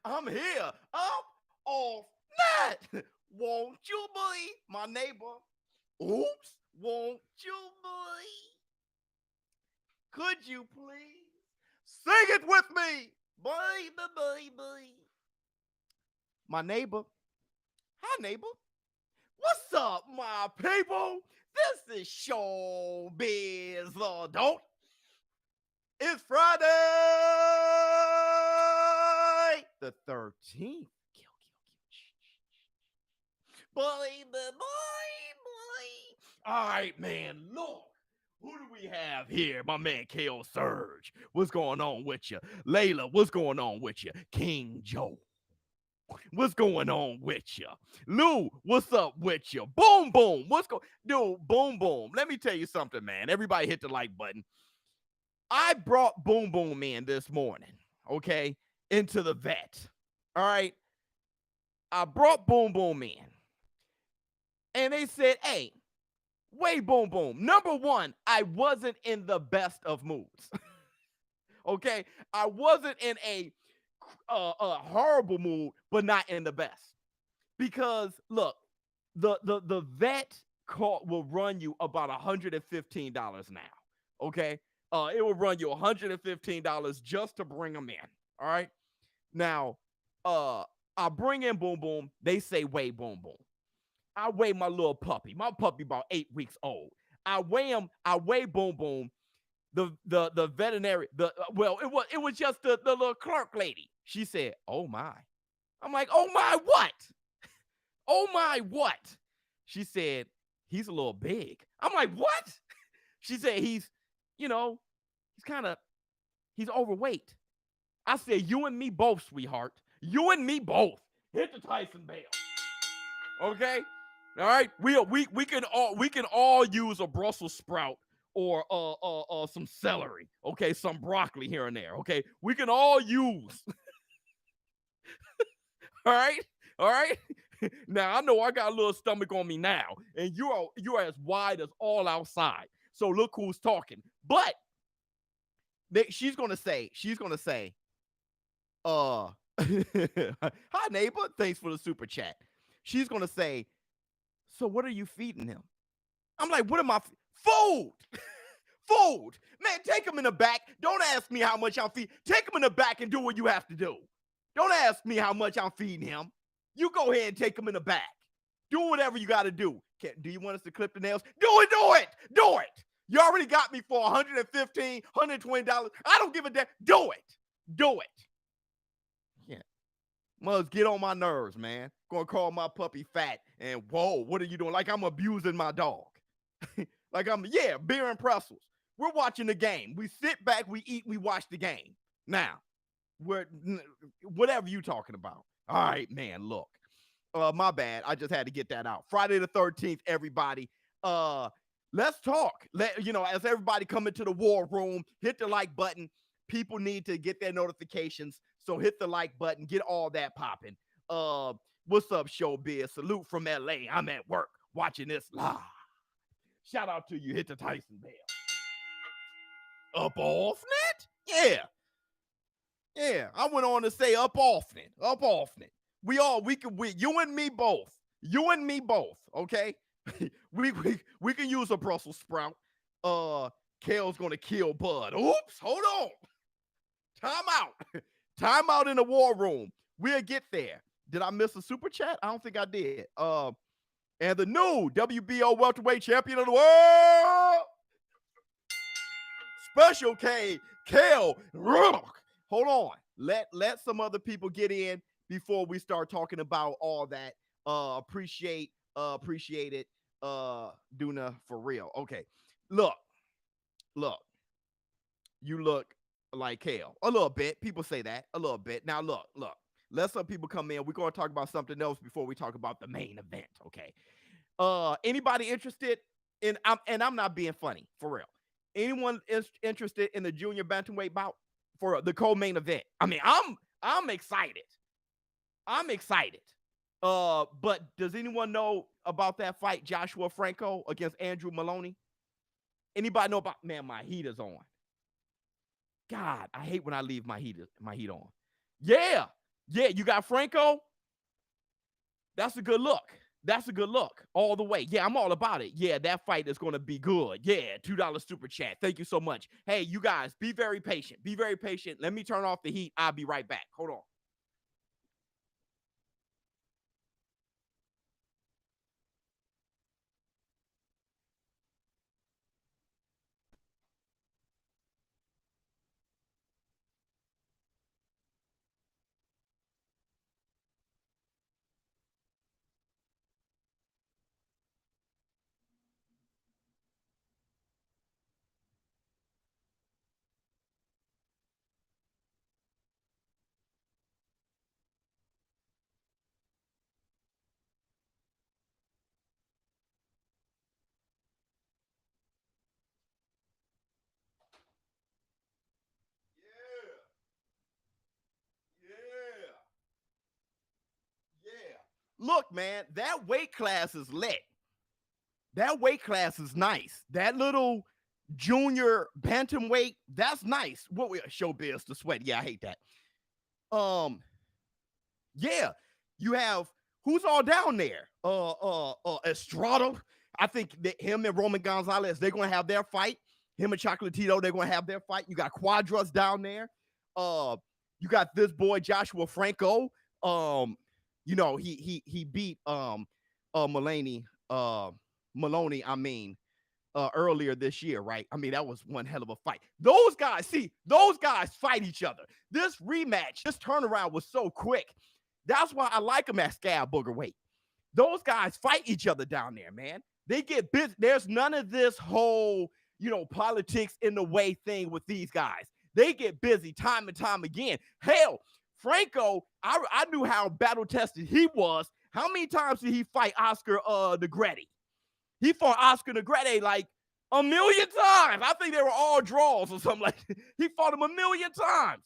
I'm here. Up off that. Won't you believe my neighbor? Oops. Won't you believe? Could you please sing it with me? Baby, baby. My neighbor. Hi, neighbor. What's up, my people? This is ShowBizz Adult. It's Friday the 13th. Boy. All right, man, look. Who do we have here? My man, KO Surge. What's going on with you? Layla, what's going on with you? King Joe. What's going on with you? Lou, what's up with you? Boom, boom. Dude, boom, boom. Let me tell you something, man. Everybody hit the like button. I brought Boom Boom in this morning, okay, into the vet. All right. I brought Boom Boom in. And they said, hey, wait, Boom Boom. Number one, I wasn't in the best of moods. Okay. I wasn't in a horrible mood, but not in the best. Because look, the vet call will run you about $115 now. Okay. It will run you $115 just to bring them in. All right. Now, I bring in Boom Boom. They say, weigh Boom Boom. I weigh my little puppy. My puppy about 8 weeks old. I weigh him. I weigh Boom Boom. The veterinary. It was just the little clerk lady. She said, "Oh my." I'm like, "Oh my what? Oh my what?" She said, "He's a little big." I'm like, "What?" She said, "He's overweight." I said, "You and me both, sweetheart. You and me both. Hit the Tyson bell." Okay? All right? We can all use a Brussels sprout or some celery, okay? Some broccoli here and there, okay? We can all use. All right? All right? Now, I know I got a little stomach on me now, and you're as wide as all outside. So look who's talking. But she's gonna say, hi neighbor, thanks for the super chat. She's gonna say, so what are you feeding him? I'm like, what am I? Food. Food. Man, take him in the back. Don't ask me how much I'm feeding. Take him in the back and do what you have to do. Don't ask me how much I'm feeding him. You go ahead and take him in the back. Do whatever you got to do. Do you want us to clip the nails? Do it. You already got me for $115, $120. I don't give a damn. Do it. Yeah. Must get on my nerves, man. Gonna call my puppy fat and whoa, what are you doing? Like I'm abusing my dog. Like beer and pretzels. We're watching the game. We sit back, we eat, we watch the game. Now, whatever you talking about. All right, man, look. My bad. I just had to get that out. Friday the 13th, everybody. Let's talk. As everybody come into the war room, hit the like button. People need to get their notifications. So hit the like button, get all that popping. What's up, ShowBizz? Salute from LA. I'm at work watching this live. Shout out to you. Hit the Tyson bell. Up off net? Yeah. I went on to say up off net. You and me both. Okay. we can use a Brussels sprout. Kale's gonna kill Bud. Oops, hold on. Time out in the war room. We'll get there. Did I miss a super chat? I don't think I did. And the new WBO welterweight champion of the world, Special K, Kale. Hold on. Let some other people get in before we start talking about all that. Appreciate it. Duna, for real. Okay. Look. You look like Kale. A little bit. People say that. A little bit. Now look. Let some people come in. We're going to talk about something else before we talk about the main event, okay? Anybody interested in, I'm not being funny, for real. Anyone is interested in the junior bantamweight bout for the co-main event? I mean, I'm excited. But does anyone know about that fight, Joshua Franco against Andrew Maloney? Anybody know about, man, my heat is on. God, I hate when I leave my heat on. Yeah. Yeah, you got Franco. That's a good look. That's a good look all the way. Yeah, I'm all about it. Yeah, that fight is going to be good. Yeah, $2 super chat. Thank you so much. Hey, you guys, be very patient. Be very patient. Let me turn off the heat. I'll be right back. Hold on. Yeah. Yeah. Look, man, that weight class is lit. That weight class is nice. That little junior bantamweight, that's nice. What we ShowBizz the sweat. Yeah, I hate that. Um, yeah, you have who's all down there? Estrada. I think that him and Roman Gonzalez, they're gonna have their fight. Him and Chocolatito, they're gonna have their fight. You got Quadras down there. Uh, you got this boy Joshua Franco. Um, he beat Maloney, Maloney, I mean, earlier this year, right? I mean, that was one hell of a fight. Those guys fight each other. This rematch, this turnaround was so quick. That's why I like them at Scab Booger weight. Those guys fight each other down there, man. They get busy. There's none of this whole, politics in the way thing with these guys. They get busy time and time again. Hell, Franco, I knew how battle tested he was. How many times did he fight Oscar Negrete? He fought Oscar Negrete like a million times. I think they were all draws or something like that. He fought him a million times.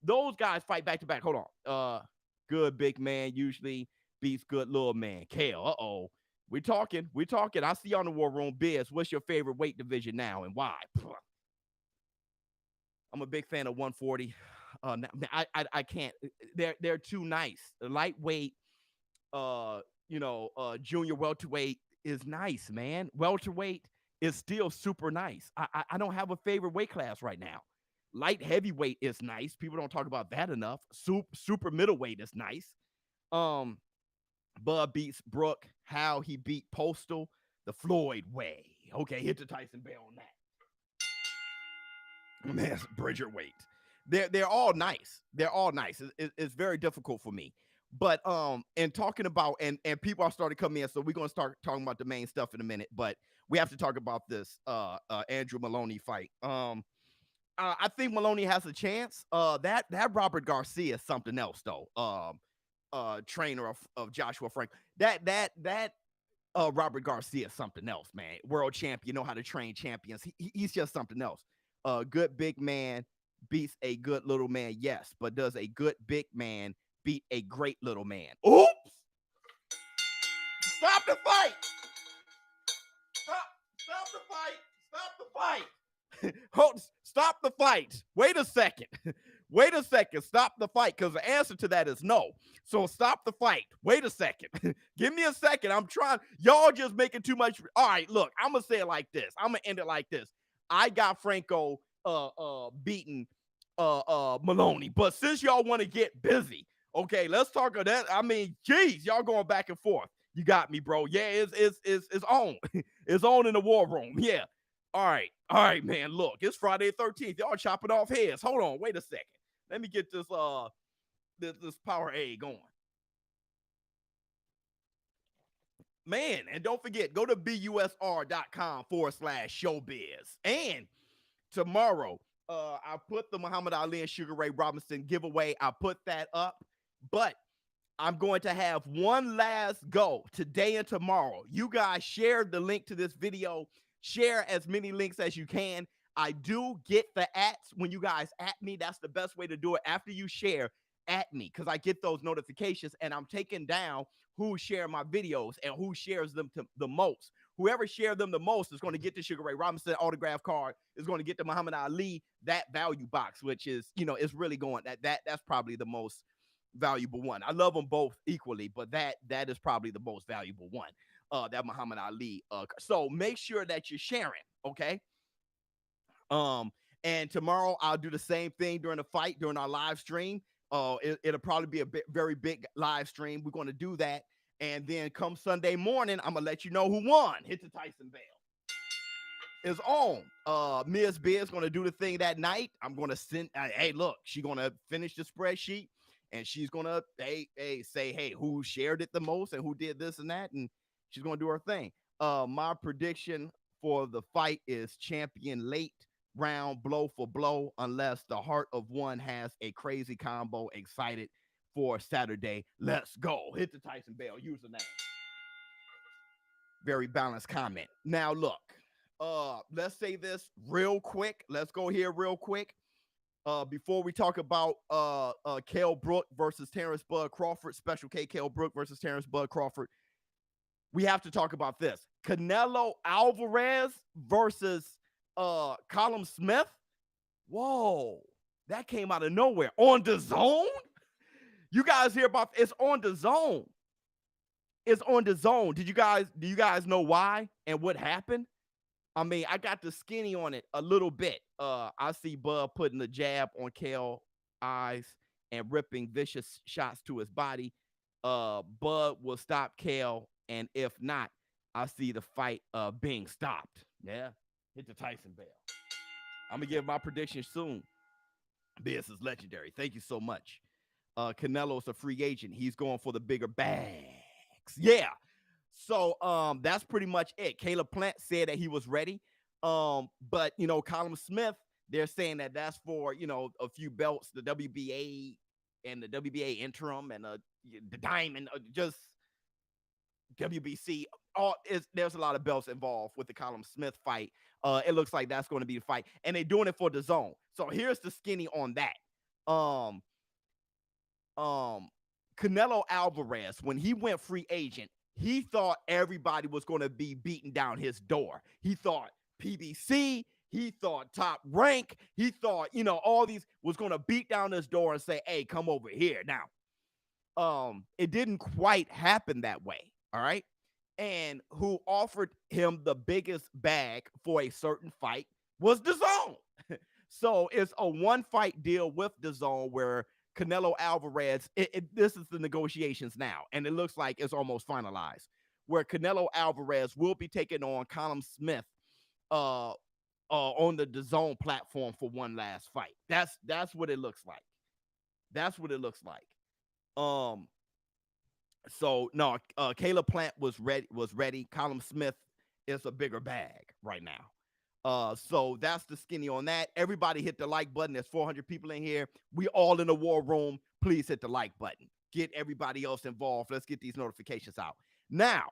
Those guys fight back to back. Hold on. Good big man usually beats good little man. Kale, uh-oh. We're talking. I see you on the War Room. Biz, what's your favorite weight division now and why? I'm a big fan of 140. I can't. They're too nice. The lightweight, junior welterweight is nice, man. Welterweight is still super nice. I don't have a favorite weight class right now. Light heavyweight is nice. People don't talk about that enough. Super middleweight is nice. Bud beats Brooke. How he beat Postal the Floyd way. Okay, hit the Tyson Bell on that. Man, Bridger weight. They're all nice. They're all nice. It's very difficult for me. But and talking about and people are starting to come in, so we're gonna start talking about the main stuff in a minute. But we have to talk about this Andrew Maloney fight. I think Maloney has a chance. That Robert Garcia is something else though. Trainer of Joshua Frank. That Robert Garcia is something else, man. World champion, know how to train champions. He's just something else. Good big man beats a good little man, yes, but does a good big man beat a great little man? Oops! Stop the fight! Stop the fight! Stop the fight! Hold, stop the fight! Wait a second. Wait a second. Stop the fight, because the answer to that is no. So stop the fight. Wait a second. Give me a second. I'm trying. Y'all just making too much. All right, look, I'm gonna say it like this. I'm gonna end it like this. I got Franco beating Maloney, but since y'all want to get busy, okay, let's talk of that. I mean, geez, y'all going back and forth. You got me, bro. Yeah, it's on. It's on in the war room. Yeah. All right, man. Look, it's Friday the 13th. Y'all chopping off heads. Hold on, wait a second. Let me get this this power A going. Man, and don't forget, go to busr.com/showbiz. And tomorrow, I put the Muhammad Ali and Sugar Ray Robinson giveaway. I put that up, but I'm going to have one last go today and tomorrow. You guys share the link to this video. Share as many links as you can. I do get the ats when you guys at me. That's the best way to do it. After you share, at me, because I get those notifications and I'm taking down who share my videos and who shares them the most. Whoever shared them the most is going to get the Sugar Ray Robinson autograph card, is going to get the Muhammad Ali, that value box, which is, it's really going, that's probably the most valuable one. I love them both equally, but that is probably the most valuable one. That Muhammad Ali. So make sure that you're sharing, okay? And tomorrow I'll do the same thing during the fight, during our live stream. It'll probably be a very big live stream. We're going to do that. And then come Sunday morning, I'm going to let you know who won. Hit the Tyson bell. Is on. Ms. Biz going to do the thing that night. I'm going to send, hey, look, she's going to finish the spreadsheet and she's going to, say, hey, who shared it the most and who did this and that. And she's going to do her thing. My prediction for the fight is champion late round, blow for blow, unless the heart of one has a crazy combo. Excited for Saturday. Let's go. Hit the Tyson bell. Username. Very balanced comment. Now, look. Let's say this real quick. Let's go here real quick. Before we talk about Kell Brook versus Terrence Bud Crawford, Special K Kell Brook versus Terrence Bud Crawford, we have to talk about this. Canelo Alvarez versus Callum Smith. Whoa, that came out of nowhere. On the zone? You guys hear about it's on the zone. It's on the zone. Do you guys know why and what happened? I mean, I got the skinny on it a little bit. I see Bud putting the jab on Kell's eyes and ripping vicious shots to his body. Bud will stop Kell, and if not, I see the fight being stopped. Yeah, hit the Tyson bell. I'm gonna give my prediction soon. This is legendary. Thank you so much. Canelo's a free agent. He's going for the bigger bags. Yeah. So that's pretty much it. Caleb Plant said that he was ready. But Callum Smith, they're saying that that's for a few belts, the WBA and the WBA interim and the diamond, just WBC. There's a lot of belts involved with the Callum Smith fight. It looks like that's going to be the fight, and they're doing it for the zone. So here's the skinny on that. Canelo Alvarez, when he went free agent, he thought everybody was going to be beating down his door. He thought PBC, he thought Top Rank, he thought, all these was going to beat down his door and say, hey, come over here. Now, it didn't quite happen that way, all right? And who offered him the biggest bag for a certain fight was DAZN. So it's a one-fight deal with DAZN where Canelo Alvarez, this is the negotiations now, and it looks like it's almost finalized, where Canelo Alvarez will be taking on Callum Smith on the DAZN platform for one last fight. That's what it looks like. That's what it looks like. So no, Caleb Plant was ready. Callum Smith is a bigger bag right now. So that's the skinny on that. Everybody hit the like button. There's 400 people in here. We all in the war room. Please hit the like button. Get everybody else involved. Let's get these notifications out. Now,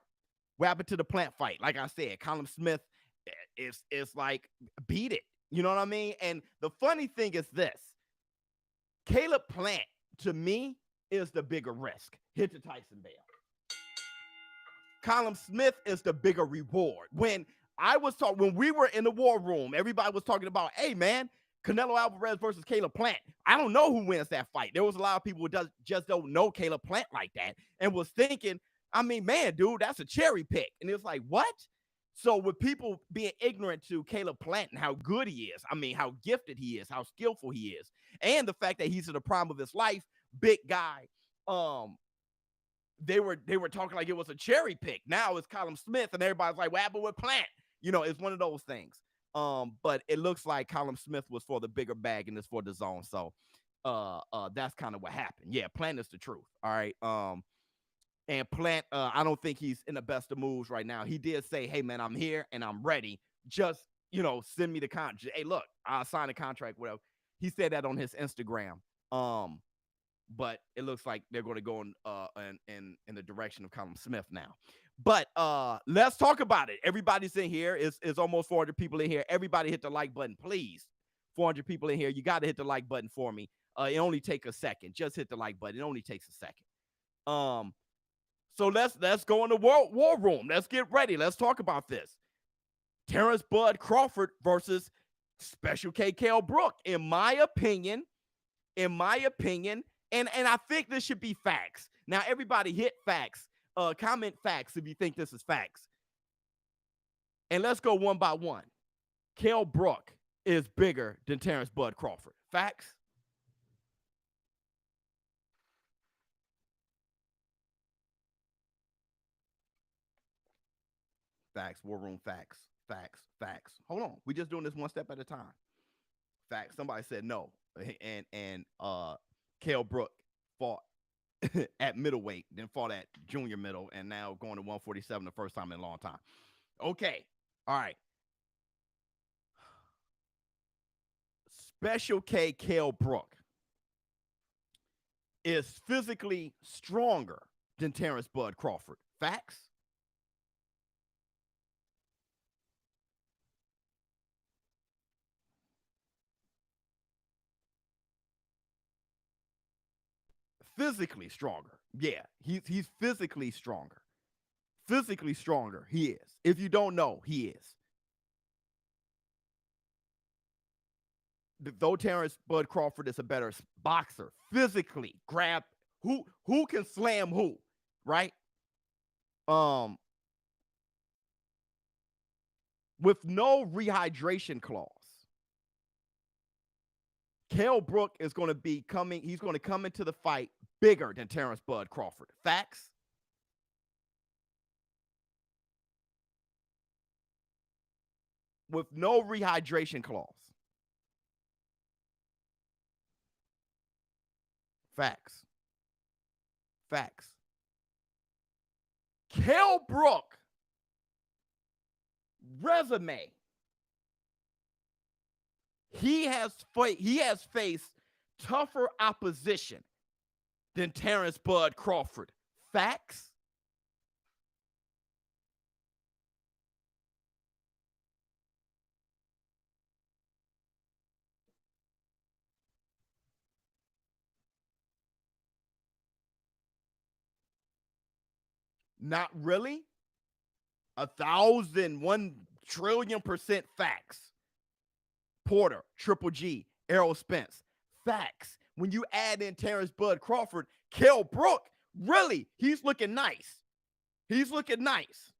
what happened to the Plant fight? Like I said, Callum Smith is like, beat it. You know what I mean? And the funny thing is this. Caleb Plant, to me, is the bigger risk. Hit the Tyson bell. Callum Smith is the bigger reward. When we were in the war room, everybody was talking about, hey, man, Canelo Alvarez versus Caleb Plant. I don't know who wins that fight. There was a lot of people who just don't know Caleb Plant like that and was thinking, I mean, man, dude, that's a cherry pick. And it was like, what? So with people being ignorant to Caleb Plant and how good he is, I mean, how gifted he is, how skillful he is, and the fact that he's in the prime of his life, big guy, they were talking like it was a cherry pick. Now it's Callum Smith, and everybody's like, what happened with Plant? It's one of those things. But it looks like Callum Smith was for the bigger bag and it's for DAZN. So that's kind of what happened. Yeah, Plant is the truth. All right. And Plant, I don't think he's in the best of moves right now. He did say, hey, man, I'm here and I'm ready. Just, send me the contract. Hey, look, I'll sign a contract, whatever. He said that on his Instagram. But it looks like they're going to go in the direction of Callum Smith now. But let's talk about it. Everybody's in here. It's almost 400 people in here. Everybody hit the like button, please. 400 people in here. You got to hit the like button for me. It only takes a second. Just hit the like button. It only takes a second. So let's go in the war room. Let's get ready. Let's talk about this. Terrence Bud Crawford versus Special K Kell Brook. In my opinion, And I think this should be facts. Now, everybody hit facts. Comment facts if you think this is facts. And let's go one by one. Kell Brook is bigger than Terrence Bud Crawford. Facts? Facts. War room facts. Facts. Facts. Hold on. We're just doing this one step at a time. Facts. Somebody said no. And Kell Brook fought at middleweight, then fought at junior middle, and now going to 147 the first time in a long time. Okay. All right. Special K Kell Brook is physically stronger than Terrence Bud Crawford. Facts? Physically stronger. Yeah, he's physically stronger. Physically stronger, he is. If you don't know, he is. Though Terrence Bud Crawford is a better boxer, physically grab who can slam who, right? With no rehydration clause, Kell Brook is going to be coming. He's going to come into the fight bigger than Terrence Bud Crawford. Facts? With no rehydration clause. Facts. Facts. Kell Brook resume. He has faced tougher opposition than Terrence Bud Crawford. Facts? Not really. 1,000,000,000,000,000% facts. Porter, Triple G, Errol Spence. Facts. When you add in Terrence Bud Crawford, Kell Brook, really, he's looking nice. He's looking nice.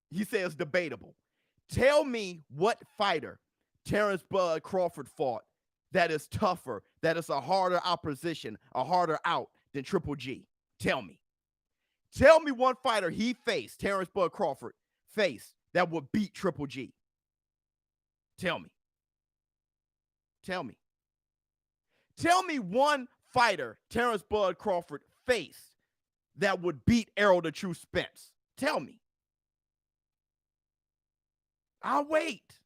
He says debatable. Tell me what fighter Terrence Bud Crawford fought that is tougher, that is a harder opposition, a harder out than Triple G. Tell me. Tell me one fighter he faced, Terrence Bud Crawford faced, that would beat Triple G. Tell me. Tell me. Tell me one fighter Terrence Bud Crawford faced that would beat Errol the True Spence. Tell me. I'll wait.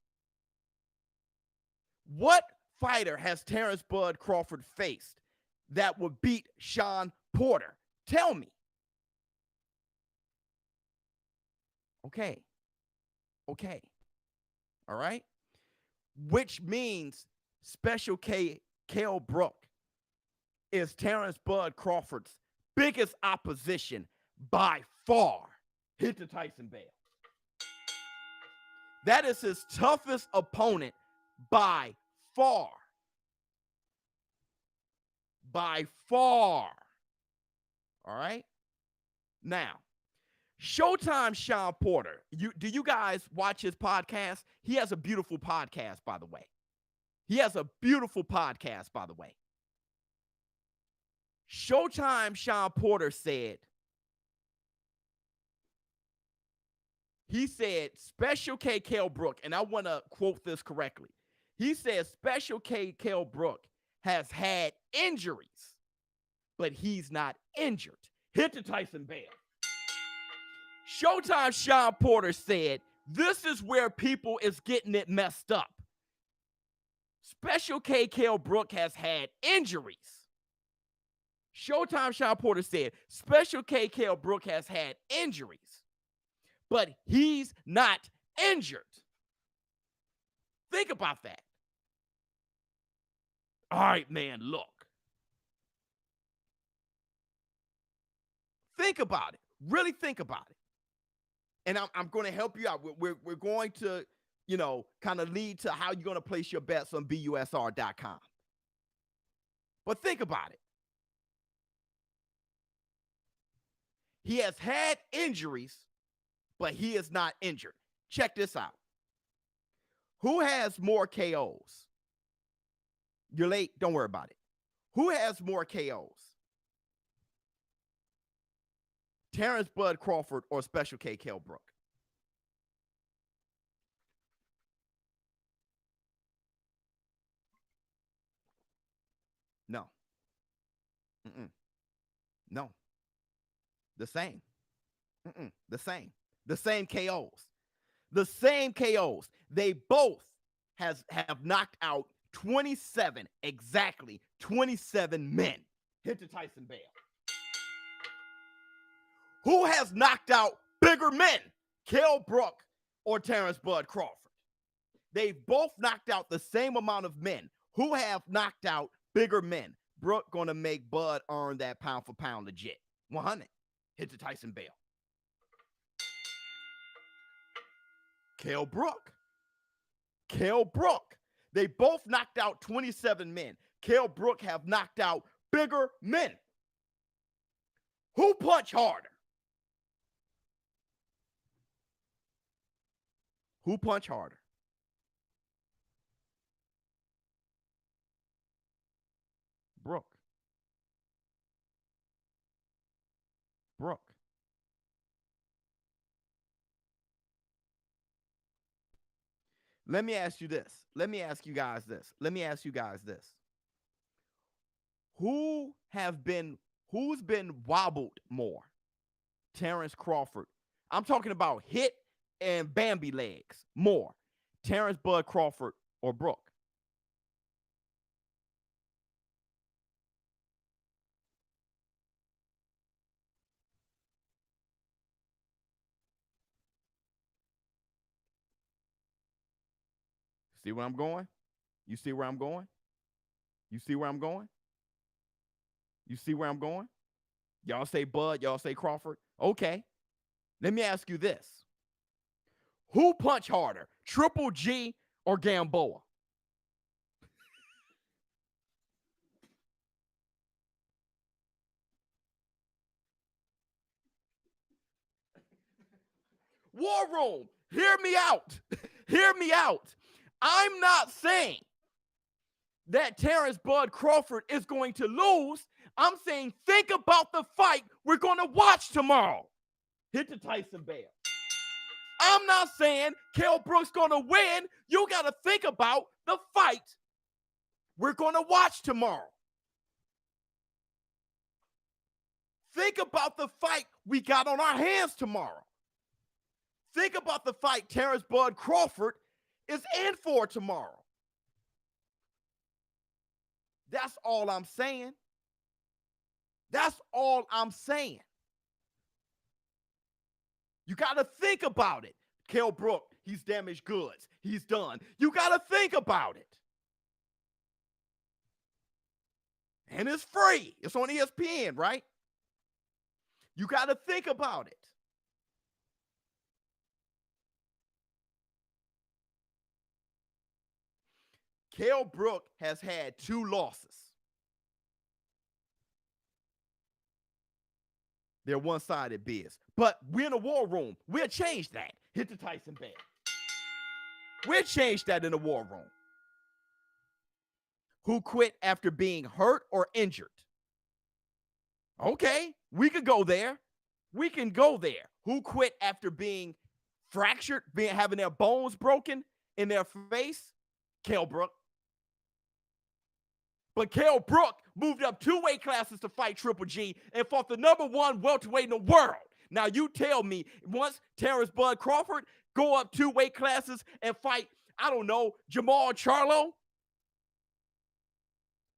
What fighter has Terrence Bud Crawford faced that would beat Sean Porter? Tell me. Okay. Okay. All right. Which means Special K Kell Brook is Terrence Bud Crawford's biggest opposition by far. Hit the Tyson Bell. That is his toughest opponent by far. By far. All right? Now, Showtime Sean Porter. Do you guys watch his podcast? He has a beautiful podcast, by the way. He has a beautiful podcast, by the way. Showtime Sean Porter said, he said, Special K Kell Brook, and I want to quote this correctly. He said, Special K Kell Brook has had injuries, but he's not injured. Hit the Tyson Bell. Showtime Sean Porter said, this is where people is getting it messed up. Special K Kell Brook has had injuries. Showtime Sean Porter said, Special K Kell Brook has had injuries, but he's not injured. Think about that. All right, man, look. Think about it. Really think about it. And I'm going to help you out. We're going to, kind of lead to how you're going to place your bets on BUSR.com. But think about it. He has had injuries, but he is not injured. Check this out. Who has more KOs? You're late. Don't worry about it. Who has more KOs? Terrence Bud Crawford or Special K Kell Brook? No. No. The same. The same. The same KOs. The same KOs. They both have knocked out 27, exactly 27 men. Hit to Tyson Bale. Who has knocked out bigger men? Kell Brook or Terrence Bud Crawford? They've both knocked out the same amount of men. Who have knocked out bigger men? Brook gonna make Bud earn that pound for pound legit. 100. Hit to Tyson Bale. Kell Brook. Kell Brook. They both knocked out 27 men. Kell Brook have knocked out bigger men. Who punch harder? Who punch harder? Brook. Brook. Let me ask you this. Let me ask you guys this. Let me ask you guys this. Who's been wobbled more? Terrence Crawford. I'm talking about hit and Bambi legs more. Terrence Bud Crawford or Brook? See where I'm going? You see where I'm going? You see where I'm going? You see where I'm going? Y'all say Bud, y'all say Crawford. Okay. Let me ask you this. Who punch harder, Triple G or Gamboa? War Room, hear me out. Hear me out. I'm not saying that Terrence Bud Crawford is going to lose. I'm saying think about the fight we're going to watch tomorrow. Hit the Tyson Bale. I'm not saying Kell Brook's going to win. You got to think about the fight we're going to watch tomorrow. Think about the fight we got on our hands tomorrow. Think about the fight Terrence Bud Crawford is in for tomorrow. That's all I'm saying. That's all I'm saying. You got to think about it. Kell Brook, he's damaged goods. He's done. You got to think about it. And it's free. It's on ESPN, right? You got to think about it. Kell Brook has had 2 losses. They're one-sided biz. But we're in a war room. We'll change that. Hit the Tyson Bale. We'll change that in the war room. Who quit after being hurt or injured? Okay, we could go there. We can go there. Who quit after being fractured, having their bones broken in their face? Kell Brook. But Kell Brook moved up 2 weight classes to fight Triple G and fought the #1 welterweight in the world. Now you tell me, once Terrence Bud Crawford go up 2 weight classes and fight, I don't know, Jamal Charlo?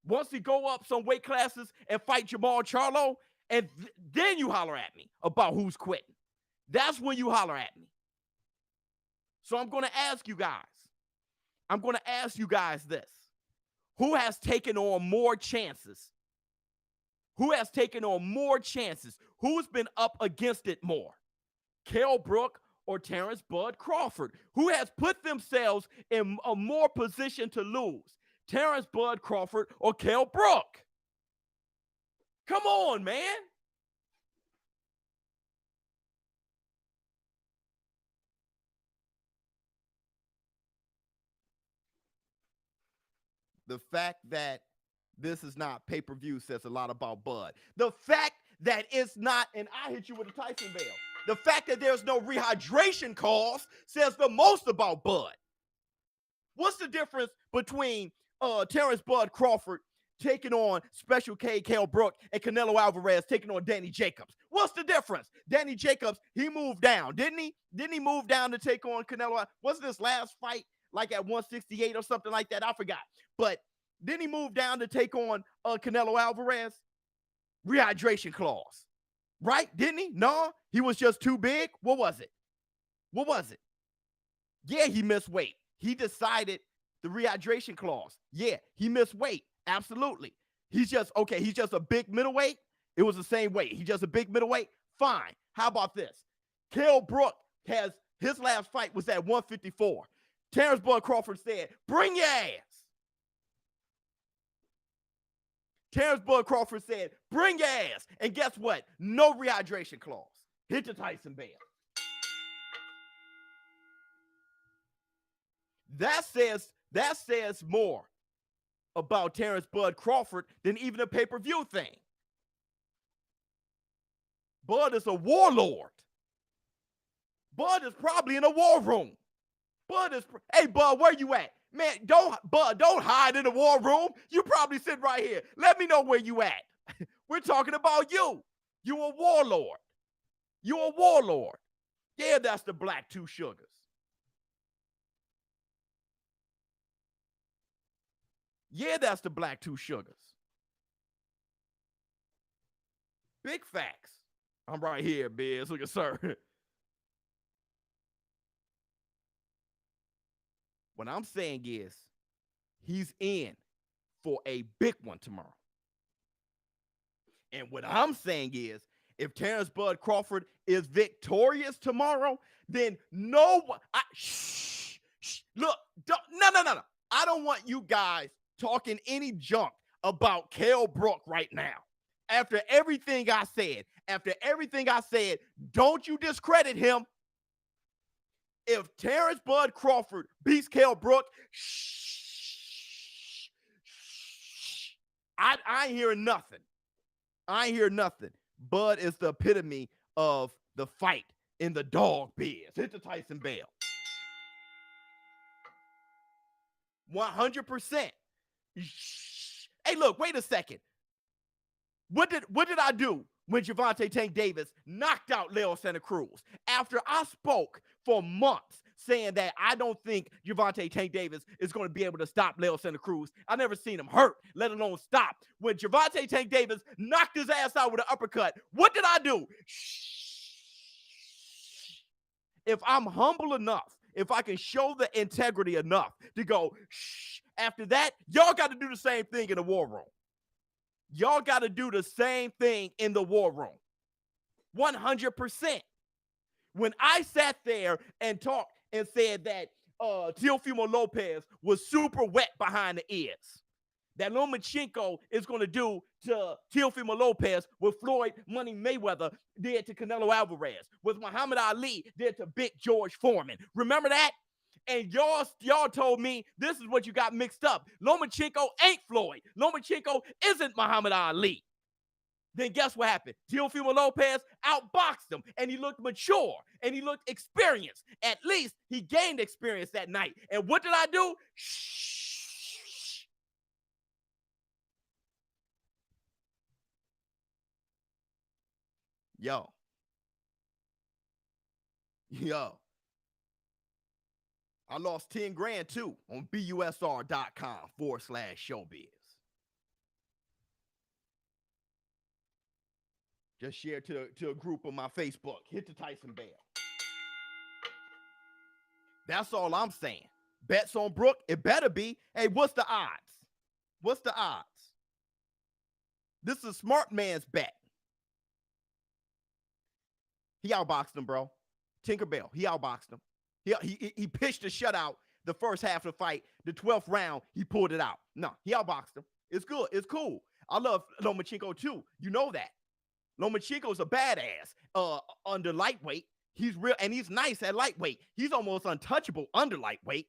Once he go up some weight classes and fight Jamal Charlo, and then you holler at me about who's quitting. That's when you holler at me. So I'm going to ask you guys. I'm going to ask you guys this. Who has taken on more chances? Who has taken on more chances? Who's been up against it more? Kell Brook or Terrence Bud Crawford? Who has put themselves in a more position to lose? Terrence Bud Crawford or Kell Brook? Come on, man. The fact that this is not pay-per-view says a lot about Bud. The fact that it's not, and I hit you with a Tyson bell. The fact that there's no rehydration calls says the most about Bud. What's the difference between Terrence Bud Crawford taking on Special K, Kell Brook, and Canelo Alvarez taking on Danny Jacobs? What's the difference? Danny Jacobs, he moved down, didn't he? Didn't he move down to take on Canelo? Wasn't this last fight like at 168 or something like that? I forgot. But then he moved down to take on Canelo Alvarez. Rehydration clause, right? Didn't he? No, he was just too big. What was it? What was it? Yeah, he missed weight. He decided the rehydration clause. Yeah, he missed weight. Absolutely. He's just, okay, he's just a big middleweight. It was the same weight. He's just a big middleweight. Fine. How about this? Kell Brook has, his last fight was at 154. Terrence Bud Crawford said, bring your ass. Terrence Bud Crawford said, bring your ass. And guess what? No rehydration clause. Hit the Tyson bell. That says more about Terrence Bud Crawford than even a pay-per-view thing. Bud is a warlord. Bud is probably in a war room. Hey, Bud, where you at? Man, don't hide in the war room. You probably sit right here. Let me know where you at. We're talking about you. You a warlord. You a warlord. Yeah, that's the Black Two Sugars. Yeah, that's the Black Two Sugars. Big facts. I'm right here, Biz. Look at sir. What I'm saying is he's in for a big one tomorrow. And what I'm saying is if Terrence Bud Crawford is victorious tomorrow, then no one. Look, no. I don't want you guys talking any junk about Kell Brook right now. After everything I said, don't you discredit him. If Terrence Bud Crawford beats Kell Brook, I ain't hearing nothing. I ain't hear nothing. Bud is the epitome of the fight in the dog biz. Hit the Tyson bell. 100%. Hey, look, wait a second. What did I do when Gervonta Tank Davis knocked out Leo Santa Cruz? After I spoke for months saying that I don't think Gervonta Tank Davis is going to be able to stop Leo Santa Cruz. I never seen him hurt, let alone stop. When Gervonta Tank Davis knocked his ass out with an uppercut, what did I do? If I'm humble enough, if I can show the integrity enough to go, after that, y'all got to do the same thing in the war room. Y'all got to do the same thing in the war room. 100%. When I sat there and talked and said that Teofimo Lopez was super wet behind the ears, that Lomachenko is going to do to Teofimo Lopez what Floyd Money Mayweather did to Canelo Alvarez, what Muhammad Ali did to Big George Foreman. Remember that? And y'all told me this is what you got mixed up. Lomachenko ain't Floyd. Lomachenko isn't Muhammad Ali. Then guess what happened? Teofimo Lopez outboxed him, and he looked mature, and he looked experienced. At least he gained experience that night. And what did I do? Yo. I lost 10 grand too on busr.com/showbiz. Just share to a group on my Facebook. Hit the Tyson bell. That's all I'm saying. Bets on Brook, it better be. Hey, what's the odds? What's the odds? This is a smart man's bet. He outboxed him, bro. Tinkerbell, he outboxed him. He pitched a shutout the first half of the fight. The 12th round, he pulled it out. No, he outboxed him. It's good. It's cool. I love Lomachenko too. You know that. Lomachenko's a badass. Under lightweight, he's real and he's nice at lightweight. He's almost untouchable under lightweight.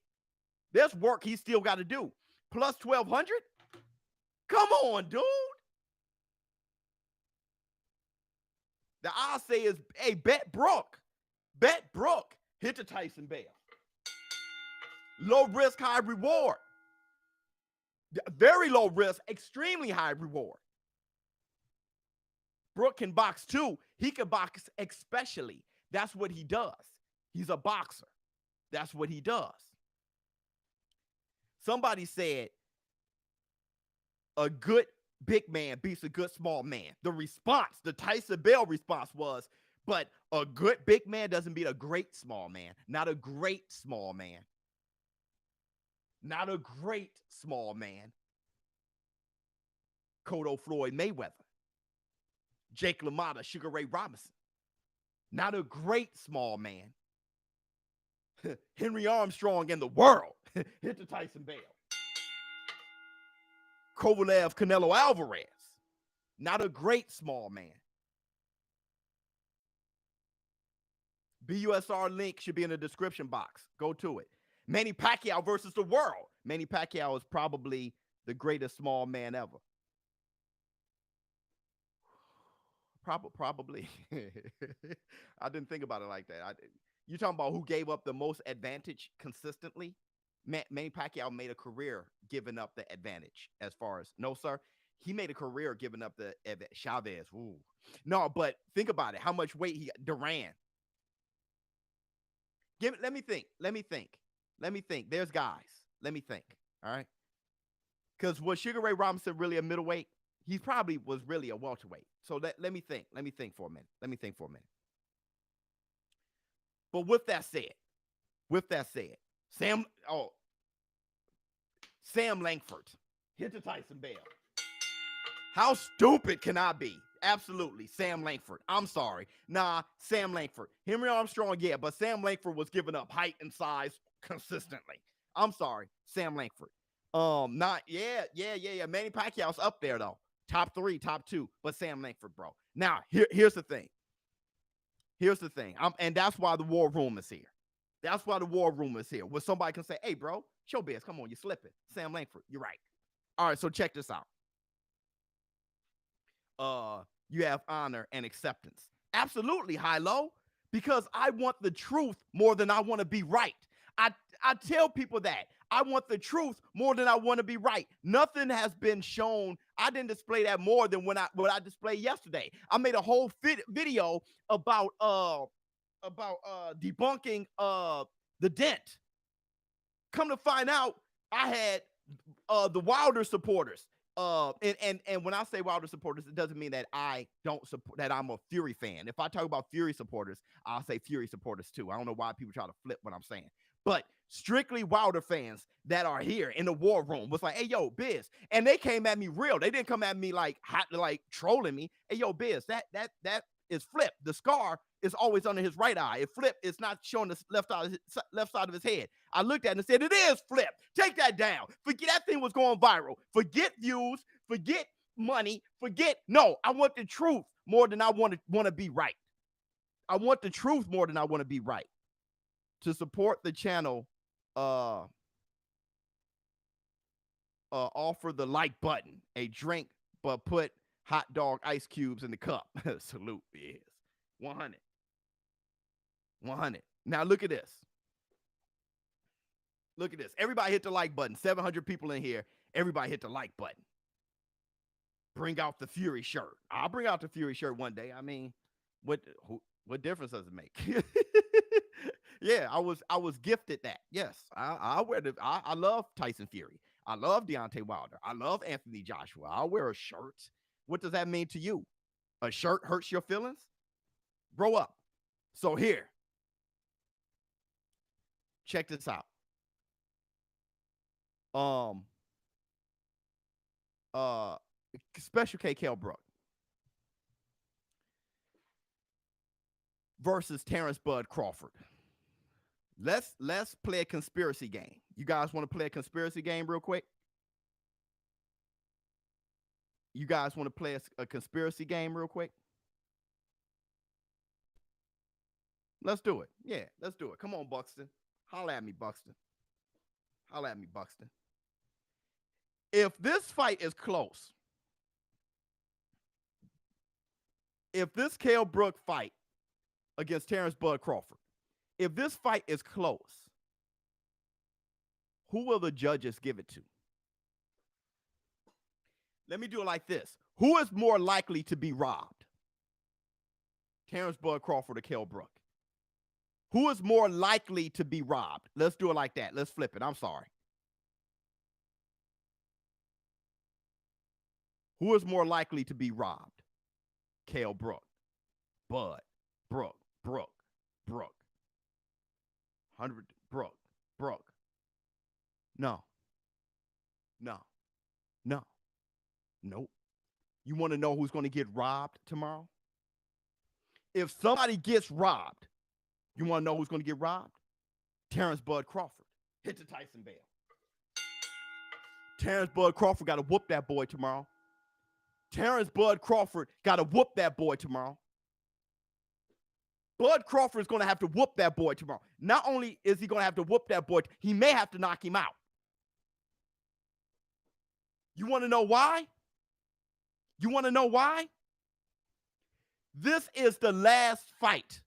There's work he's still got to do. Plus 1,200? Come on, dude. The I say is, hey, bet Brooke. Bet Brooke. Hit the Tyson Bell. Low risk, high reward. Very low risk, extremely high reward. Brooke can box too. He can box especially. That's what he does. He's a boxer. That's what he does. Somebody said a good big man beats a good small man. The response, the Tyson Bell response was, but a good big man doesn't beat a great small man. Not a great small man. Not a great small man. Cotto Floyd Mayweather. Jake LaMotta, Sugar Ray Robinson. Not a great small man. Henry Armstrong in the world. Hit the Tyson Bell. Kovalev, Canelo Alvarez. Not a great small man. BUSR link should be in the description box. Go to it. Manny Pacquiao versus the world. Manny Pacquiao is probably the greatest small man ever. Probably. I didn't think about it like that. You're talking about who gave up the most advantage consistently? Manny Pacquiao made a career giving up the advantage as far as, no, sir. He made a career giving up the Chavez. Ooh. No, but think about it. How much weight he got? Duran. Let me think. There's guys. Let me think. All right. Because was Sugar Ray Robinson really a middleweight? He probably was really a welterweight. So let me think. Let me think for a minute. But with that said, Sam Langford. Hit the Tyson Bell. How stupid can I be? Absolutely. Sam Langford. I'm sorry. Nah, Sam Langford. Henry Armstrong, yeah, but Sam Langford was giving up height and size consistently. I'm sorry. Sam Langford. Manny Pacquiao's up there, though. Top 3, top 2, but Sam Langford, bro. Now, here's the thing. And that's why the war room is here. Where somebody can say, hey, bro, ShowBizz, come on, you're slipping. Sam Langford, you're right. All right, so check this out. You have honor and acceptance. Absolutely, high-low, because I want the truth more than I want to be right. I tell people that. I want the truth more than I want to be right. Nothing has been shown. I didn't display that more than what I displayed yesterday. I made a whole video about debunking the dent. Come to find out, I had the Wilder supporters. And when I say Wilder supporters, it doesn't mean that I don't support, that I'm a Fury fan. If I talk about Fury supporters, I'll say Fury supporters too. I don't know why people try to flip what I'm saying, but strictly Wilder fans that are here in the war room was like, hey, yo, Biz. And they came at me real. They didn't come at me like hot, like trolling me. Hey, yo, Biz, that is flipped. The scar is always under his right eye. It flipped. It's not showing the left side of his head. I looked at it and said, it is flipped. Take that down. Forget that thing was going viral. Forget views. Forget money. No, I want the truth more than I want to be right. I want the truth more than I want to be right. To support the channel, offer the like button, a drink, but put hot dog ice cubes in the cup. Salute is 100. Now look at this. Everybody hit the like button. 700 people in here. Everybody hit the like button. Bring out the Fury shirt. I'll bring out the Fury shirt one day. I mean, what difference does it make? Yeah, I was gifted that. Yes, I wear I love Tyson Fury. I love Deontay Wilder. I love Anthony Joshua. I'll wear a shirt. What does that mean to you? A shirt hurts your feelings? Grow up. So here, check this out. Special K. Kell Brook versus Terrence Bud Crawford. Let's play a conspiracy game. You guys want to play a conspiracy game real quick? You guys want to play a conspiracy game real quick? Let's do it. Yeah, let's do it. Come on, Buxton. Holla at me, Buxton. Holla at me, Buxton. If this fight is close, if this Kell Brook fight against Terrence Bud Crawford, if this fight is close, who will the judges give it to? Let me do it like this. Who is more likely to be robbed? Terrence Bud Crawford or Kell Brook? Who is more likely to be robbed? Let's do it like that. Let's flip it. I'm sorry. Who is more likely to be robbed? Kell Brook, Bud, Brook. 100, Brook. No. Nope. You want to know who's going to get robbed tomorrow? If somebody gets robbed, you want to know who's going to get robbed? Terrence Bud Crawford. Hit the Tyson bell. Terrence Bud Crawford got to whoop that boy tomorrow. Terrence Bud Crawford got to whoop that boy tomorrow. Bud Crawford is going to have to whoop that boy tomorrow. Not only is he going to have to whoop that boy, he may have to knock him out. You want to know why? You want to know why? This is the last fight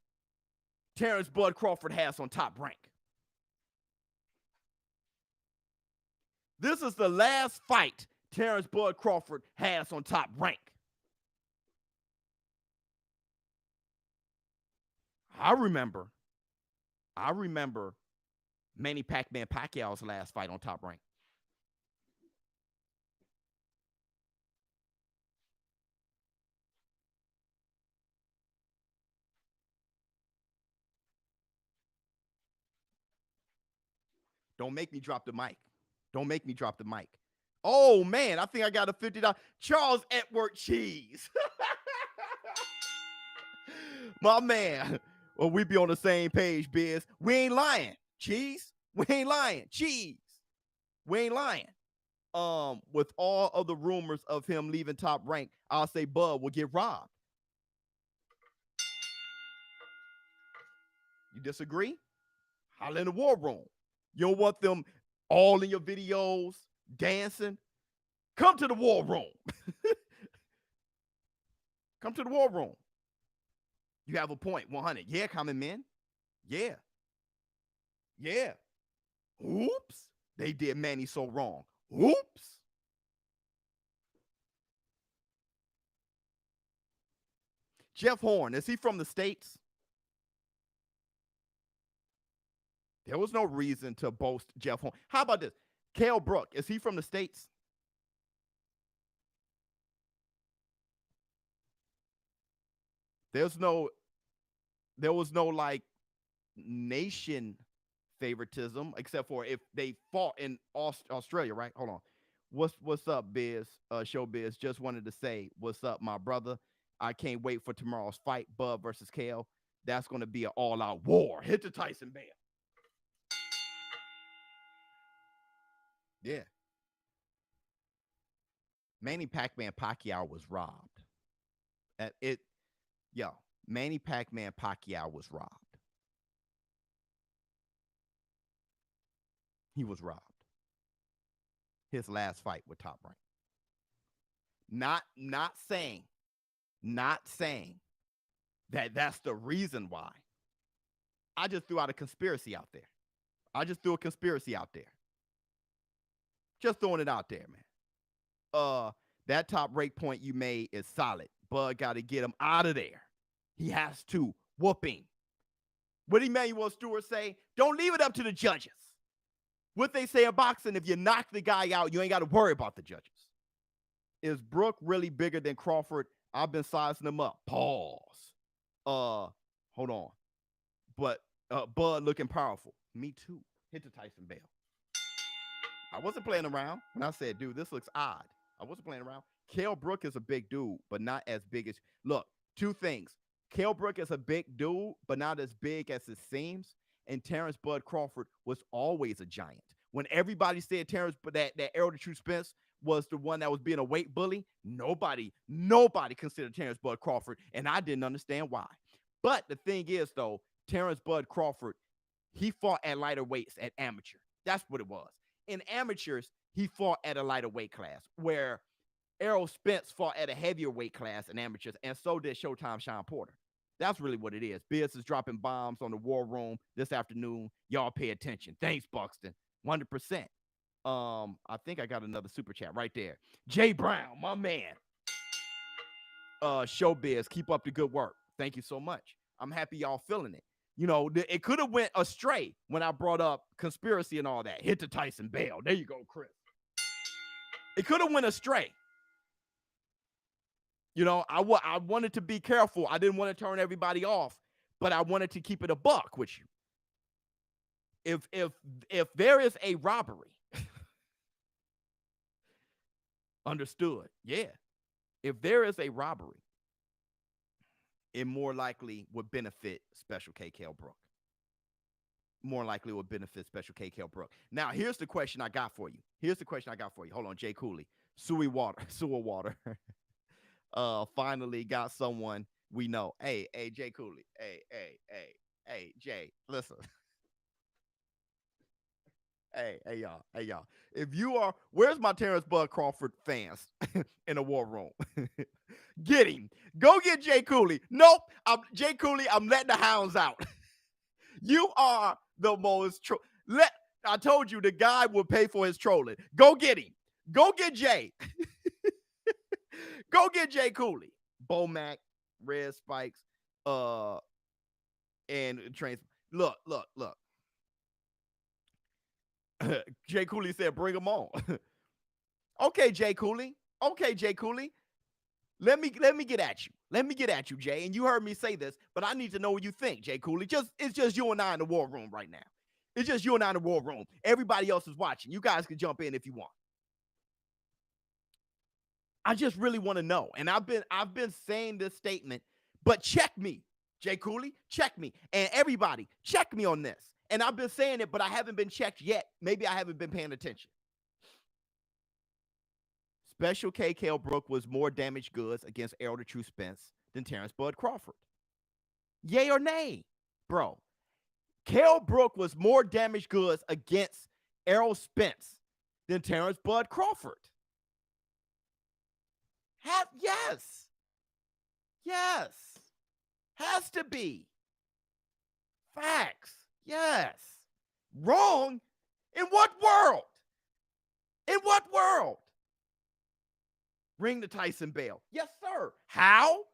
Terrence Bud Crawford has on Top Rank. This is the last fight Terrence Bud Crawford has on Top Rank. I remember Manny Pac-Man Pacquiao's last fight on Top Rank. Don't make me drop the mic. Don't make me drop the mic. Oh, man, I think I got a $50. Charles Edward Cheese. My man. Well, we be on the same page, Biz. We ain't lying. Cheese. We ain't lying. Cheese. We ain't lying. With all of the rumors of him leaving Top Rank, I'll say Bud will get robbed. You disagree? Holla in the war room. You don't want them all in your videos dancing? Come to the war room. Come to the war room. You have a point, 100. Yeah, Common Man. Yeah. Oops. They did Manny so wrong. Oops. Jeff Horn, is he from the States? There was no reason to boast Jeff Horn. How about this? Kell Brook, is he from the States? There was no like nation favoritism, except for if they fought in Australia, right? Hold on. What's up, Biz? ShowBizz. Just wanted to say, what's up, my brother? I can't wait for tomorrow's fight, Bud versus Kell. That's going to be an all-out war. Hit the Tyson bell. Yeah. Manny Pac-Man Pacquiao was robbed. Manny Pac-Man Pacquiao was robbed. He was robbed. His last fight with Top Rank. Not saying that that's the reason why. I just threw out a conspiracy out there. Just throwing it out there, man. That top rate point you made is solid. Bud got to get him out of there. He has to whoop him. What did Emmanuel Stewart say? Don't leave it up to the judges. What they say in boxing, if you knock the guy out, you ain't got to worry about the judges. Is Brook really bigger than Crawford? I've been sizing him up. Pause. Hold on. But Bud looking powerful. Me too. Hit the Tyson bell. I wasn't playing around when I said, dude, this looks odd. I wasn't playing around. Kell Brook is a big dude, but not as big as... Look, two things. Kell Brook is a big dude, but not as big as it seems. And Terrence Bud Crawford was always a giant. When everybody said Terrence, but that Errol the True Spence was the one that was being a weight bully, nobody considered Terrence Bud Crawford, and I didn't understand why. But the thing is, though, Terrence Bud Crawford, he fought at lighter weights at amateur. That's what it was. In amateurs, he fought at a lighter weight class, where Errol Spence fought at a heavier weight class in amateurs, and so did Showtime Sean Porter. That's really what it is. Biz is dropping bombs on the War Room this afternoon. Y'all pay attention. Thanks, Buxton. 100%. I think I got another super chat right there. Jay Brown, my man. ShowBizz, keep up the good work. Thank you so much. I'm happy y'all feeling it. You know, it could have went astray when I brought up conspiracy and all that. Hit the Tyson Bell. There you go, Chris. It could have went astray. You know, I wanted to be careful. I didn't want to turn everybody off, but I wanted to keep it a buck with you. If there is a robbery, understood, yeah. If there is a robbery, it more likely would benefit Special K. Kell Brook. More likely would benefit Special K. Kell Brook. Now, here's the question I got for you. Hold on, Jay Cooley. Sewer water. Finally got someone we know. Hey, Jay Cooley. Hey, Jay, listen. Hey, y'all. If you are, where's my Terrence Bud Crawford fans in the War Room? Get him. Go get Jay Cooley. Nope. Jay Cooley, I'm letting the hounds out. You are the most I told you the guy will pay for his trolling. Go get him. Go get Jay. Go get Jay Cooley. Bomac, Red Spikes, and Trains. Look. Jay Cooley said, bring him on. Okay, Jay Cooley. Let me get at you. Jay. And you heard me say this, but I need to know what you think, Jay Cooley. It's just you and I in the War Room right now. It's just you and I in the War Room. Everybody else is watching. You guys can jump in if you want. I just really want to know. And I've been saying this statement, but check me, Jay Cooley, check me. And everybody, check me on this. And I've been saying it, but I haven't been checked yet. Maybe I haven't been paying attention. Special K. Kell Brook was more damaged goods against Errol the True Spence than Terrence Bud Crawford. Yay or nay, bro? Kell Brook was more damaged goods against Errol Spence than Terrence Bud Crawford. Yes. Has to be. Facts. Yes. Wrong? In what world? Ring the Tyson bell. Yes, sir. How?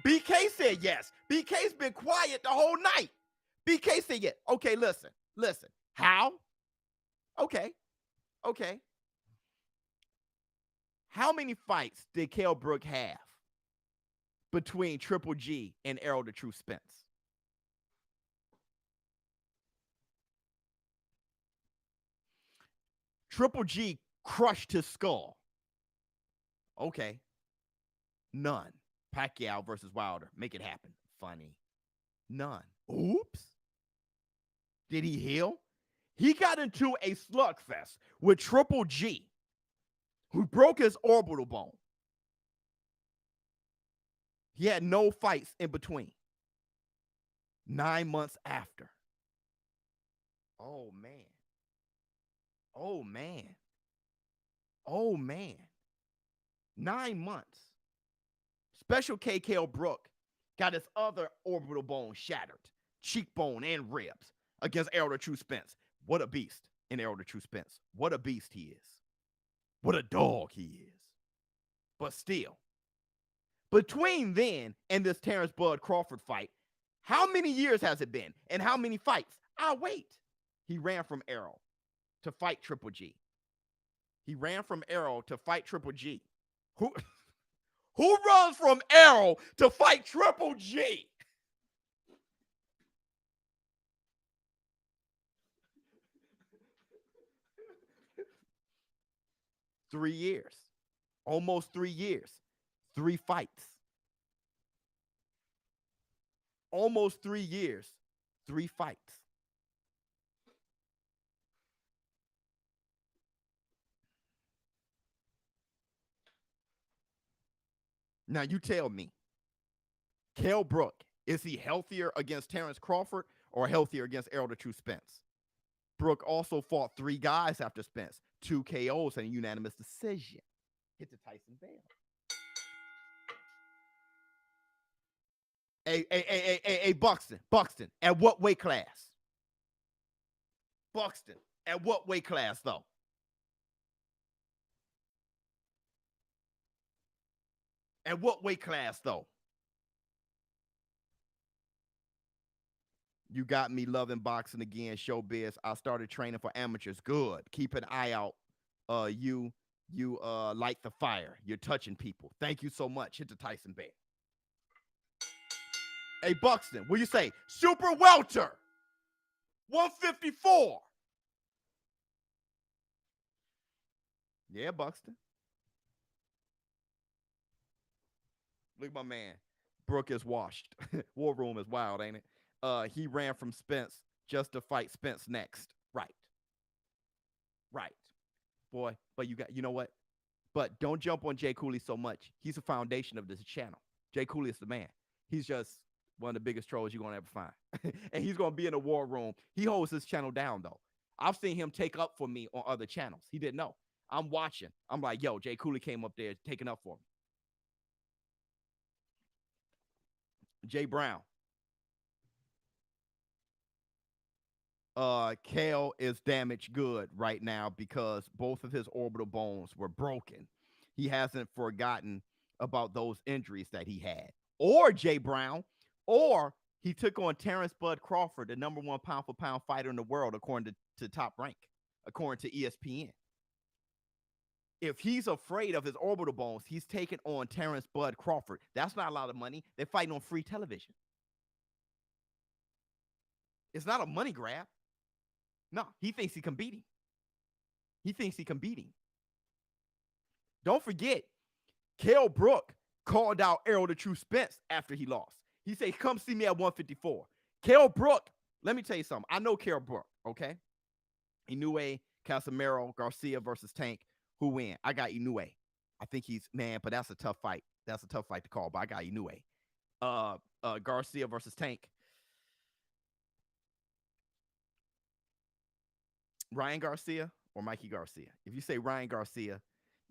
BK said yes. BK's been quiet the whole night. BK said yes. Okay, listen. How? Okay. How many fights did Kell Brook have between Triple G and Errol the True Spence? Triple G crushed his skull. Okay. None. Pacquiao versus Wilder. Make it happen. Funny. None. Oops. Did he heal? He got into a slugfest with Triple G, who broke his orbital bone. He had no fights in between. 9 months after. Oh, man. 9 months. Special K. Kell Brook got his other orbital bone shattered, cheekbone and ribs, against Errol the True Spence. What a beast in Errol the True Spence. What a beast he is. What a dog he is. But still, between then and this Terrence Bud Crawford fight, how many years has it been? And how many fights? I'll wait. He ran from Errol to fight Triple G. Who runs from Errol to fight Triple G? Three years. Almost 3 years. 3 fights. Almost 3 years. 3 fights. Now you tell me, Kell Brook, is he healthier against Terrence Crawford or healthier against Errol the True Spence? Brook also fought 3 guys after Spence, 2 KOs and a unanimous decision. Hit the Tyson Bell. Hey, Buxton, at what weight class? Buxton, at what weight class, though? At what weight class, though? You got me loving boxing again, ShowBizz. I started training for amateurs. Good. Keep an eye out. You light the fire. You're touching people. Thank you so much. Hit the Tyson Bell. Hey, Buxton, what do you say? Super welter. 154. Yeah, Buxton. Look at my man. Brook is washed. War Room is wild, ain't it? He ran from Spence just to fight Spence next. Right. Boy, but you know what? But don't jump on Jay Cooley so much. He's the foundation of this channel. Jay Cooley is the man. He's just one of the biggest trolls you're going to ever find. And he's going to be in the War Room. He holds this channel down, though. I've seen him take up for me on other channels. He didn't know. I'm watching. I'm like, yo, Jay Cooley came up there taking up for me. Jay Brown. Kell is damaged good right now because both of his orbital bones were broken. He hasn't forgotten about those injuries that he had. Or Jay Brown, or he took on Terrence Bud Crawford, the #1 pound-for-pound fighter in the world, according to Top Rank, according to ESPN. If he's afraid of his orbital bones, he's taking on Terrence Bud Crawford. That's not a lot of money. They're fighting on free television. It's not a money grab. No, he thinks he can beat him. He thinks he can beat him. Don't forget, Kell Brook called out Errol the True Spence after he lost. He said, come see me at 154. Kell Brook, let me tell you something. I know Kell Brook, okay? Inoue, Casimero, Garcia versus Tank. Who win? I got Inoue. I think he's, man, but that's a tough fight. That's a tough fight to call, but I got Inoue. Garcia versus Tank. Ryan Garcia or Mikey Garcia? If you say Ryan Garcia,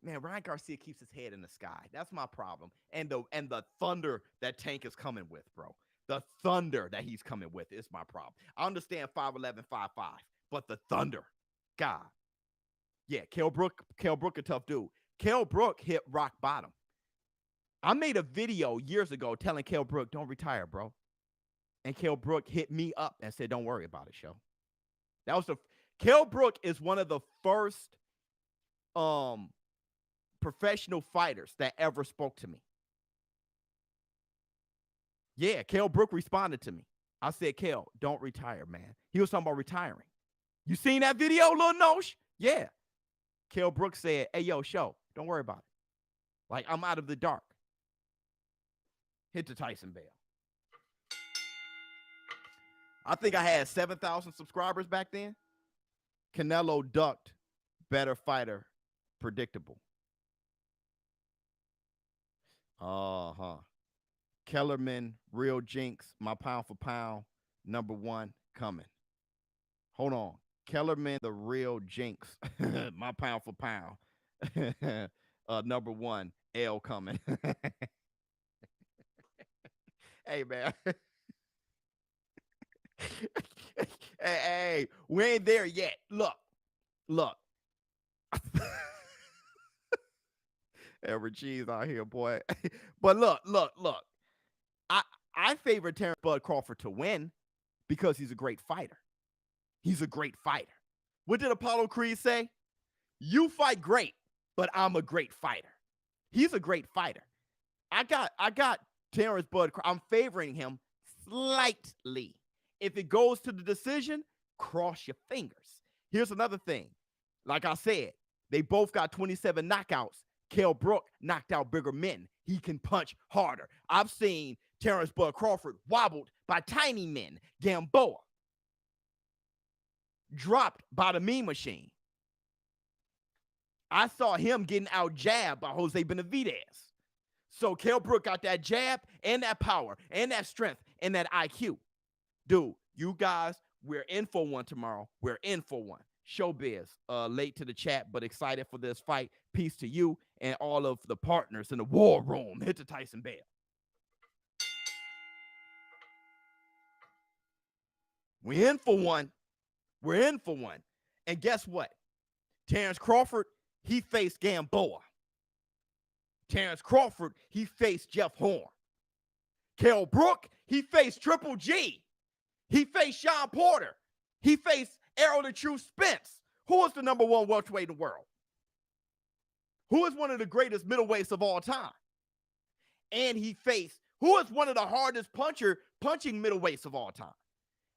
man, Ryan Garcia keeps his head in the sky. That's my problem. And the thunder that Tank is coming with, bro. The thunder that he's coming with is my problem. I understand 5'11", 5'5", but the thunder, God. Yeah, Kell Brook, a tough dude. Kell Brook hit rock bottom. I made a video years ago telling Kell Brook, don't retire, bro. And Kell Brook hit me up and said, don't worry about it, show. That was Kell Brook is one of the first professional fighters that ever spoke to me. Yeah, Kell Brook responded to me. I said, Kell, don't retire, man. He was talking about retiring. You seen that video, Lil Nosh? Yeah. Kell Brook said, hey, yo, show, don't worry about it. Like, I'm out of the dark. Hit the Tyson Bell. I think I had 7,000 subscribers back then. Canelo ducked, better fighter, predictable. Kellerman, real jinx, my pound for pound, #1 coming. Hold on. Kellerman, the real jinx, my pound for pound, #1, L coming. Hey, man. Hey, we ain't there yet. Look. Every cheese out here, boy. But look. I favor Terrence Bud Crawford to win because he's a great fighter. He's a great fighter. What did Apollo Creed say? You fight great, but I'm a great fighter. He's a great fighter. I got Terrence Bud. I'm favoring him slightly. If it goes to the decision, cross your fingers. Here's another thing. Like I said, they both got 27 knockouts. Kell Brook knocked out bigger men. He can punch harder. I've seen Terrence Bud Crawford wobbled by tiny men. Gamboa dropped by the Mean Machine. I saw him getting out jabbed by Jose Benavidez. So Kell Brook got that jab and that power and that strength and that IQ. Dude, you guys, we're in for one tomorrow. We're in for one. ShowBizz, late to the chat, but excited for this fight. Peace to you and all of the partners in the war room. Hit the Tyson bell. We're in for one. We're in for one. And guess what? Terrence Crawford, he faced Gamboa. Terrence Crawford, he faced Jeff Horn. Kell Brook, he faced Triple G. He faced Sean Porter. He faced Errol the True Spence, who is the #1 welterweight in the world, who is one of the greatest middleweights of all time. And he faced who is one of the hardest punching middleweights of all time.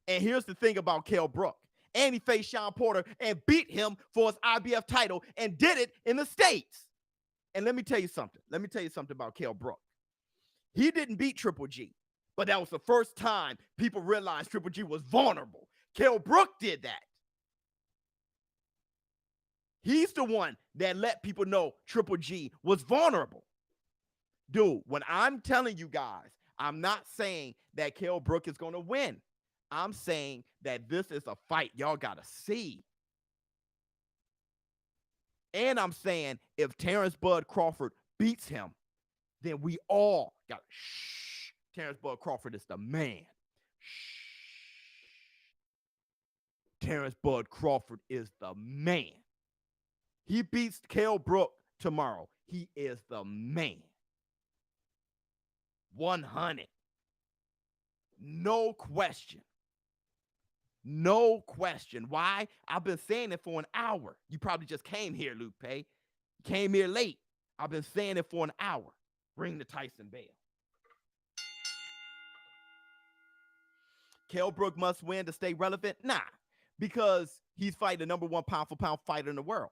And here's the thing about Kell Brook. And he faced Sean Porter and beat him for his IBF title and did it in the States. And let me tell you something. Let me tell you something about Kell Brook. He didn't beat Triple G, but that was the first time people realized Triple G was vulnerable. Kell Brook did that. He's the one that let people know Triple G was vulnerable. Dude, when I'm telling you guys, I'm not saying that Kell Brook is going to win. I'm saying that this is a fight y'all got to see. And I'm saying if Terrence Bud Crawford beats him, then we all got to shh. Terrence Bud Crawford is the man. Shh. Terrence Bud Crawford is the man. He beats Kell Brook tomorrow. He is the man. 100. No question. No question. Why? I've been saying it for an hour. You probably just came here, Luke Pay. You came here late. I've been saying it for an hour. Ring the Tyson bell. Kell Brook must win to stay relevant? Nah, because he's fighting the #1 pound-for-pound fighter in the world.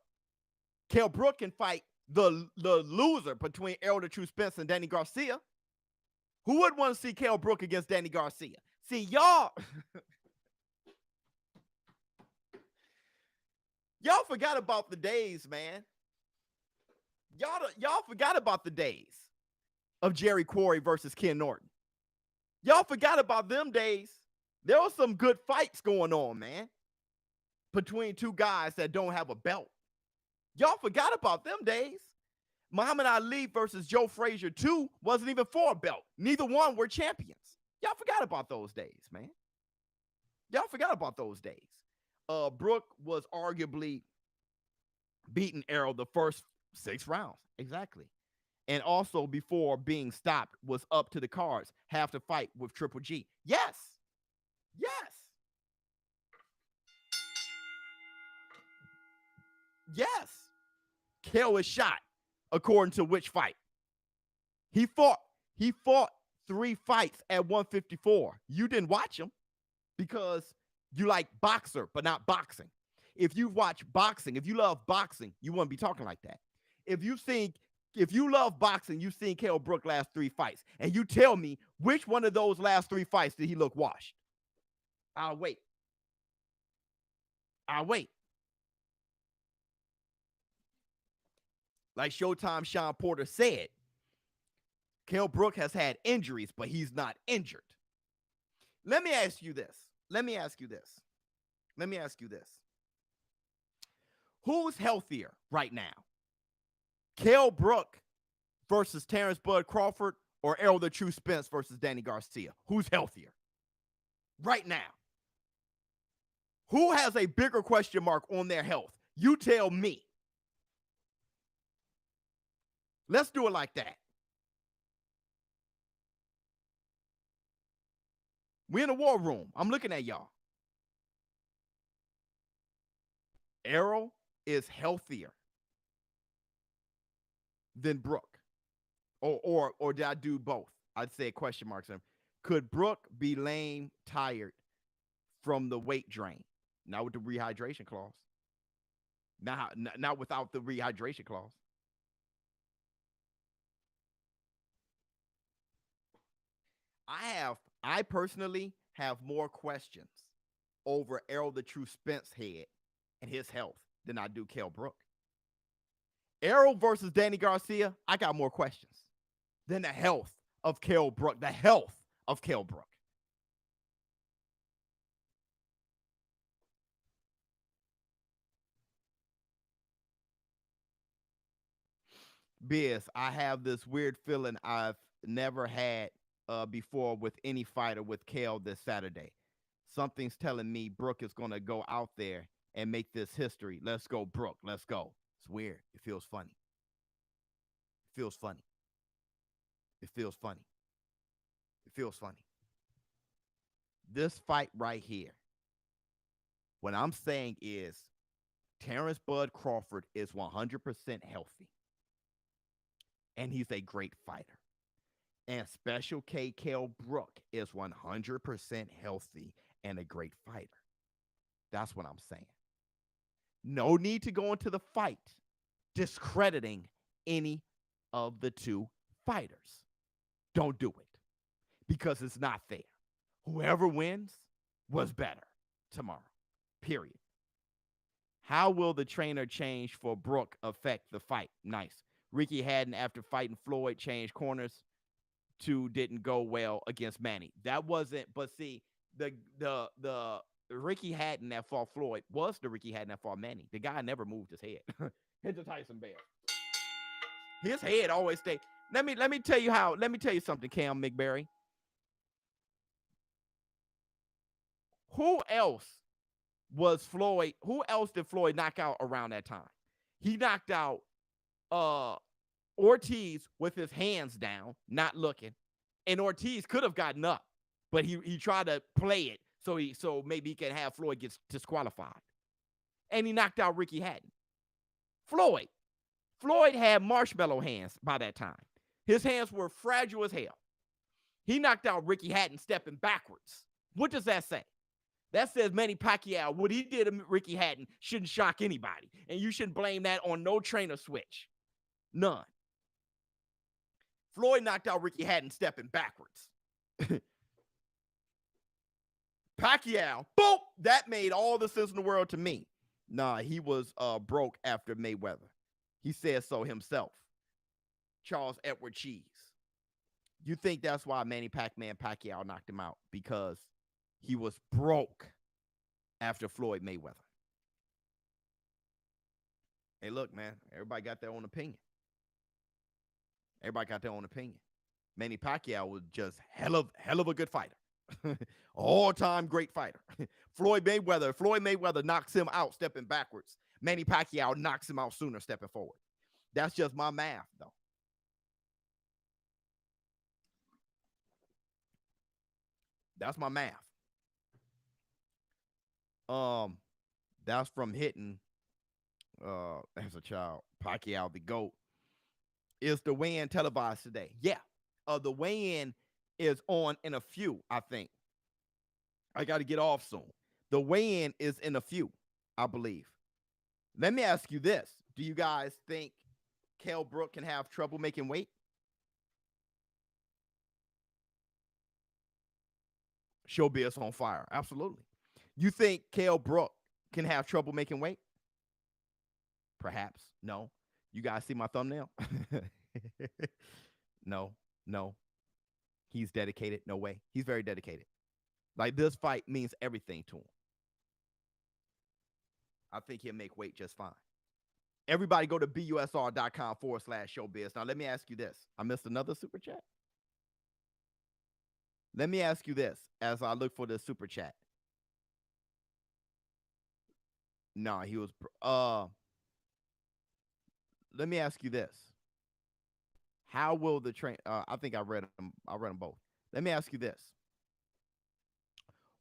Kell Brook can fight the loser between Errol the True Spence and Danny Garcia. Who would want to see Kell Brook against Danny Garcia? See, y'all... Y'all forgot about the days, man. Y'all forgot about the days of Jerry Quarry versus Ken Norton. Y'all forgot about them days. There were some good fights going on, man, between two guys that don't have a belt. Y'all forgot about them days. Muhammad Ali versus Joe Frazier 2 wasn't even for a belt. Neither one were champions. Y'all forgot about those days, man. Y'all forgot about those days. Brook was arguably beating Errol the first 6 rounds. Exactly. And also before being stopped was up to the cards. Have to fight with Triple G. Yes. Yes. Yes. Kell is shot according to which fight. He fought 3 fights at 154. You didn't watch them because you like boxer, but not boxing. If you watch boxing, if you love boxing, you wouldn't be talking like that. If you love boxing, you've seen Kell Brook last 3 fights, and you tell me which one of those last 3 fights did he look washed? I'll wait. Like Showtime Sean Porter said, Kell Brook has had injuries, but he's not injured. Let me ask you this. Who's healthier right now? Kell Brook versus Terrence Bud Crawford or Errol the True Spence versus Danny Garcia? Who's healthier right now? Who has a bigger question mark on their health? You tell me. Let's do it like that. We're in a war room. I'm looking at y'all. Errol is healthier than Brook. Or did I do both? I'd say question marks. Could Brook be lame, tired from the weight drain? Not with the rehydration clause. Not without the rehydration clause. I personally have more questions over Errol the True Spence head and his health than I do Kell Brook. Errol versus Danny Garcia, I got more questions. than the health of Kell Brook. The health of Kell Brook. Biz, I have this weird feeling I've never had before with any fighter with Kell this Saturday. Something's telling me Brook is going to go out there and make this history. Let's go, Brook. Let's go. It's weird. It feels funny. It feels funny. It feels funny. It feels funny. This fight right here, what I'm saying is Terrence Bud Crawford is 100% healthy. And he's a great fighter. And Special K Kell Brook is 100% healthy and a great fighter. That's what I'm saying. No need to go into the fight discrediting any of the two fighters. Don't do it because it's not fair. Whoever wins was better tomorrow, period. How will the trainer change for Brook affect the fight? Nice. Ricky Haddon, after fighting Floyd, changed corners. Two didn't go well against Manny. That wasn't, but see, the Ricky Haddon that fought Floyd was the Ricky Haddon that fought Manny. The guy never moved his head. Hit the Tyson Bear. His head always stayed. Let me tell you something, Cam McBarry. Who else did Floyd knock out around that time? He knocked out Ortiz with his hands down, not looking. And Ortiz could have gotten up, but he tried to play it so maybe he can have Floyd get disqualified. And he knocked out Ricky Haddon. Floyd had marshmallow hands by that time. His hands were fragile as hell. He knocked out Ricky Haddon stepping backwards. What does that say? That says Manny Pacquiao, what he did to Ricky Haddon shouldn't shock anybody. And you shouldn't blame that on no trainer switch. None. Floyd knocked out Ricky Haddon stepping backwards. Pacquiao, boom, that made all the sense in the world to me. Nah, he was broke after Mayweather. He said so himself. Charles Edward Cheese. You think that's why Manny Pacquiao knocked him out? Because he was broke after Floyd Mayweather. Hey, look, man, everybody got their own opinion. Manny Pacquiao was just hell of a good fighter. All-time great fighter. Floyd Mayweather knocks him out stepping backwards. Manny Pacquiao knocks him out sooner stepping forward. That's just my math, though. That's my math. That's from hitting as a child. Pacquiao, the GOAT. Is the weigh-in televised today? Yeah. The weigh-in is on in a few, I think. I got to get off soon. The weigh-in is in a few, I believe. Let me ask you this. Do you guys think Kell Brook can have trouble making weight? ShowBizz on fire. Absolutely. You think Kell Brook can have trouble making weight? Perhaps. No. You guys see my thumbnail? No. He's dedicated. No way. He's very dedicated. Like, this fight means everything to him. I think he'll make weight just fine. Everybody go to busr.com/ShowBizz. Now, let me ask you this. I missed another super chat. Let me ask you this as I look for the super chat. No, he was let me ask you this. How will the train I think I read them both. Let me ask you this.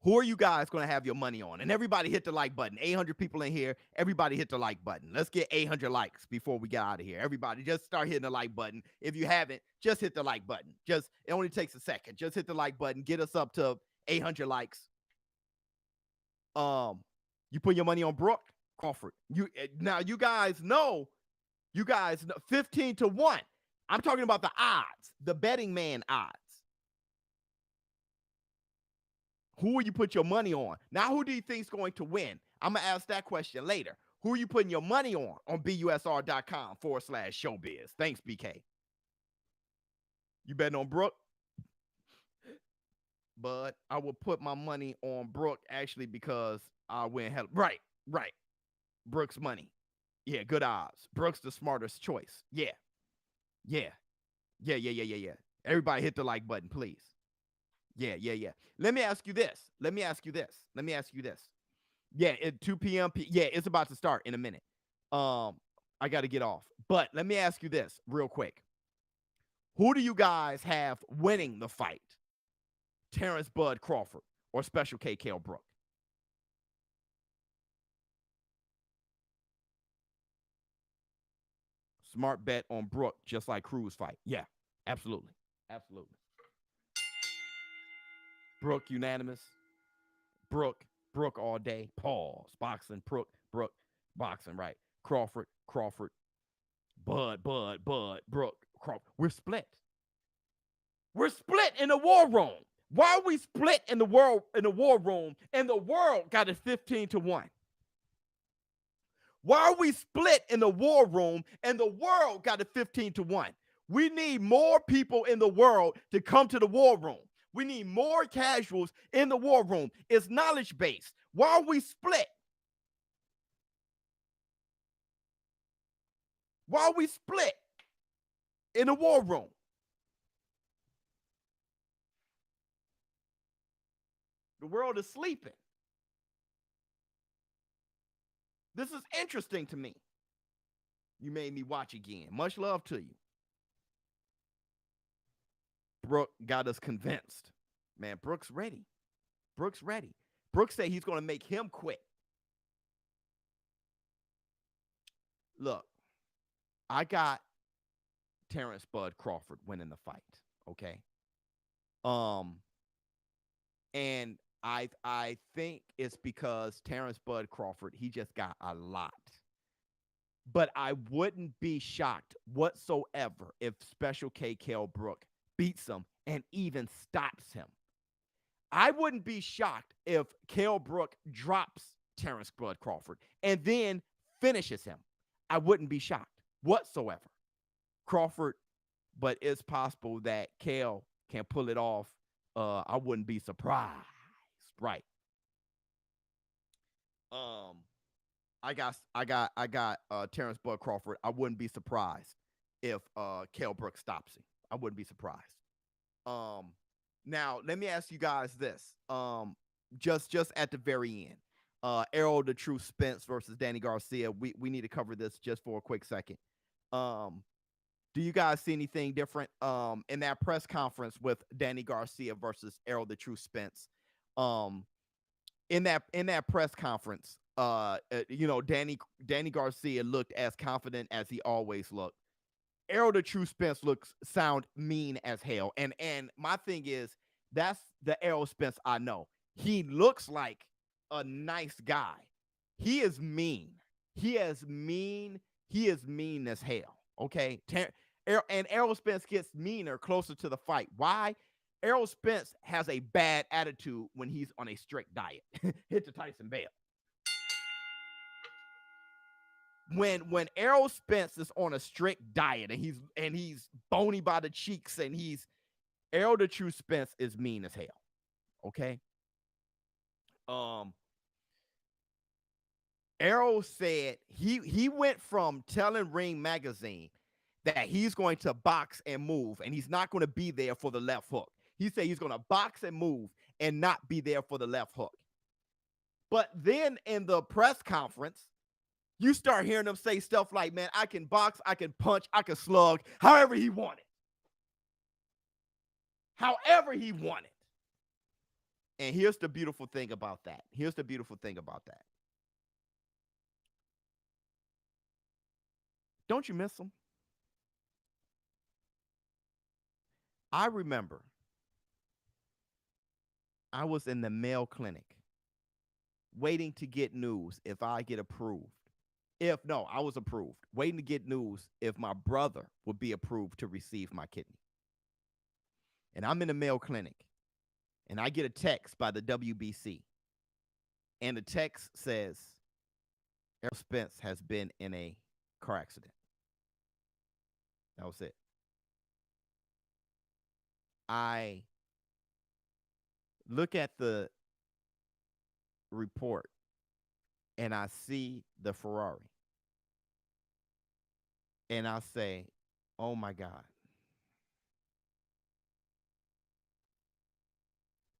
Who are you guys going to have your money on? And everybody hit the like button. 800 people in here. Everybody hit the like button. Let's get 800 likes before we get out of here. Everybody just start hitting the like button. If you haven't, just hit the like button. It only takes a second. Just hit the like button. Get us up to 800 likes. You put your money on Brook Crawford. You guys know 15 to 1. I'm talking about the odds, the betting man odds. Who will you put your money on? Now, who do you think is going to win? I'm going to ask that question later. Who are you putting your money on busr.com/ShowBizz? Thanks, BK. You betting on Brooke? But I will put my money on Brooke actually because I win hell. Right, right. Brooke's money. Yeah, good odds. Brooke's the smartest choice. Yeah, yeah, yeah. Everybody hit the like button, please. Yeah. Let me ask you this. Yeah, at 2 p.m. Yeah, it's about to start in a minute. I got to get off. But let me ask you this real quick. Who do you guys have winning the fight? Terrence Bud Crawford or Special K Kell Brook? Smart bet on Brook, just like Cruz fight. Yeah, absolutely. Absolutely. Brook unanimous. Brook all day. Pause. Boxing. Brook. Boxing. Right. Crawford. Bud. Brook. Crawford. We're split. We're split in the war room. Why are we split in the war room and the world got it 15-1? Why are we split in the war room and the world got it 15-1? We need more people in the world to come to the war room. We need more casuals in the war room. It's knowledge based. Why are we split? Why are we split in the war room? The world is sleeping. This is interesting to me. You made me watch again. Much love to you. Brooke got us convinced. Man, Brooke's ready. Brooke said he's going to make him quit. Look, I got Terrence Bud Crawford winning the fight. Okay. And I think it's because Terrence Bud Crawford, he just got a lot. But I wouldn't be shocked whatsoever if Special K Kell Brook beats him and even stops him. I wouldn't be shocked if Kell Brook drops Terrence Bud Crawford and then finishes him. I wouldn't be shocked whatsoever. Crawford, but it's possible that Kell can pull it off. I wouldn't be surprised. Right. I got Terrence Bud Crawford. I wouldn't be surprised if Kell Brook stops him. I wouldn't be surprised. Now let me ask you guys this. Just at the very end. Errol the True Spence versus Danny Garcia. We need to cover this just for a quick second. Do you guys see anything different in that press conference with Danny Garcia versus Errol the True Spence? In that press conference, Danny Garcia looked as confident as he always looked. Errol the True Spence sound mean as hell. And my thing is, that's the Errol Spence I know. He looks like a nice guy. He is mean. He is mean as hell. Okay. And Errol Spence gets meaner closer to the fight. Why? Errol Spence has a bad attitude when he's on a strict diet. Hit the Tyson Bell. When Errol Spence is on a strict diet and he's bony by the cheeks and Errol the True Spence is mean as hell. Okay. Errol said he went from telling Ring Magazine that he's going to box and move and he's not going to be there for the left hook. He said he's going to box and move and not be there for the left hook. But then in the press conference, you start hearing him say stuff like, man, I can box, I can punch, I can slug, however he wanted. However he wanted. And here's the beautiful thing about that. Don't you miss him? I remember I was in the Mayo Clinic waiting to get news if I get approved. I was approved. Waiting to get news if my brother would be approved to receive my kidney. And I'm in the Mayo Clinic, and I get a text by the WBC. And the text says, Errol Spence has been in a car accident. That was it. I look at the report and I see the Ferrari and I say, oh my God,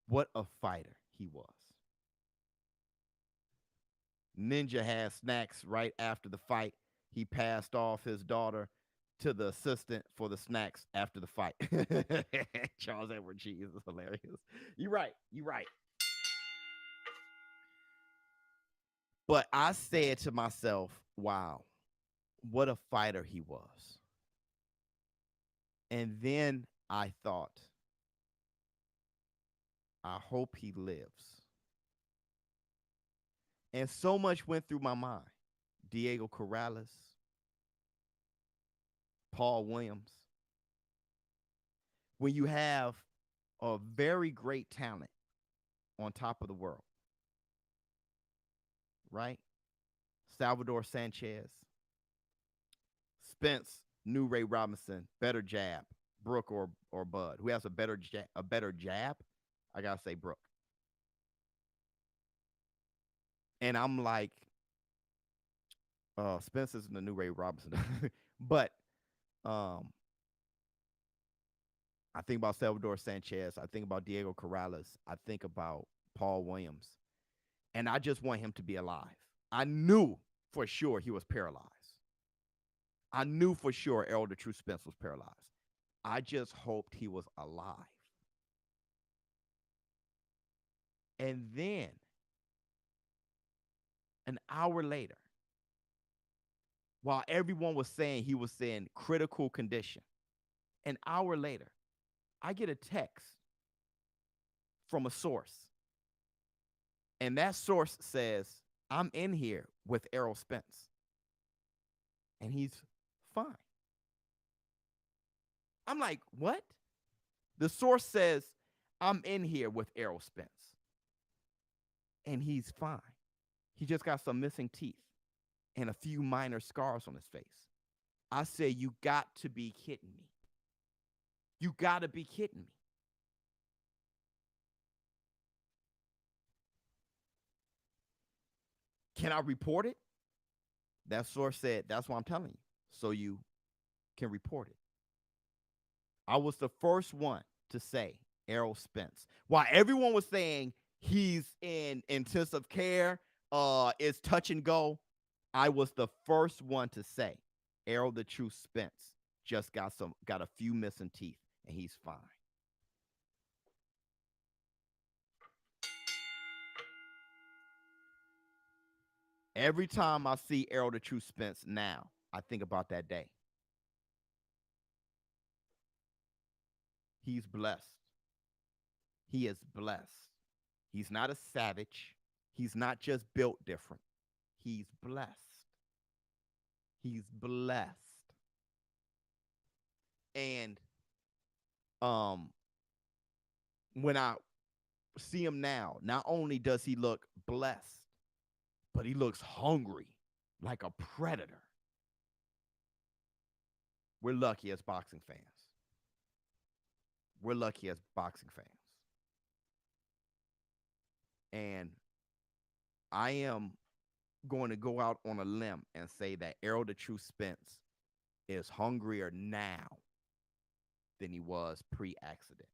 what a fighter he was. Ninja had snacks right after the fight. He passed off his daughter to the assistant for the snacks after the fight. Charles Edward Cheese is hilarious. You're right. You're right. But I said to myself, wow, what a fighter he was. And then I thought, I hope he lives. And so much went through my mind. Diego Corrales, Paul Williams. When you have a very great talent on top of the world, right? Salvador Sanchez, Spence, knew Ray Robinson, better jab, Brooke or Bud. Who has a better jab? I gotta say Brooke. And I'm like, Spence isn't the new Ray Robinson, but I think about Salvador Sanchez. I think about Diego Corrales. I think about Paul Williams, and I just want him to be alive. I knew for sure he was paralyzed. I knew for sure Errol the True Spence was paralyzed. I just hoped he was alive. And then, an hour later, while everyone was saying he was in critical condition, an hour later, I get a text from a source. And that source says, I'm in here with Errol Spence. And he's fine. I'm like, what? The source says, I'm in here with Errol Spence. And he's fine. He just got some missing teeth and a few minor scars on his face. I say, you got to be kidding me. You got to be kidding me. Can I report it? That source said, that's what I'm telling you, so you can report it. I was the first one to say Errol Spence. While everyone was saying he's in intensive care, it's touch and go, I was the first one to say Errol the True Spence just got a few missing teeth and he's fine. Every time I see Errol the True Spence now, I think about that day. He's blessed. He is blessed. He's not a savage. He's not just built different. He's blessed. He's blessed. And when I see him now, not only does he look blessed, but he looks hungry, like a predator. We're lucky as boxing fans. We're lucky as boxing fans. And I am going to go out on a limb and say that Errol the True Spence is hungrier now than he was pre-accident.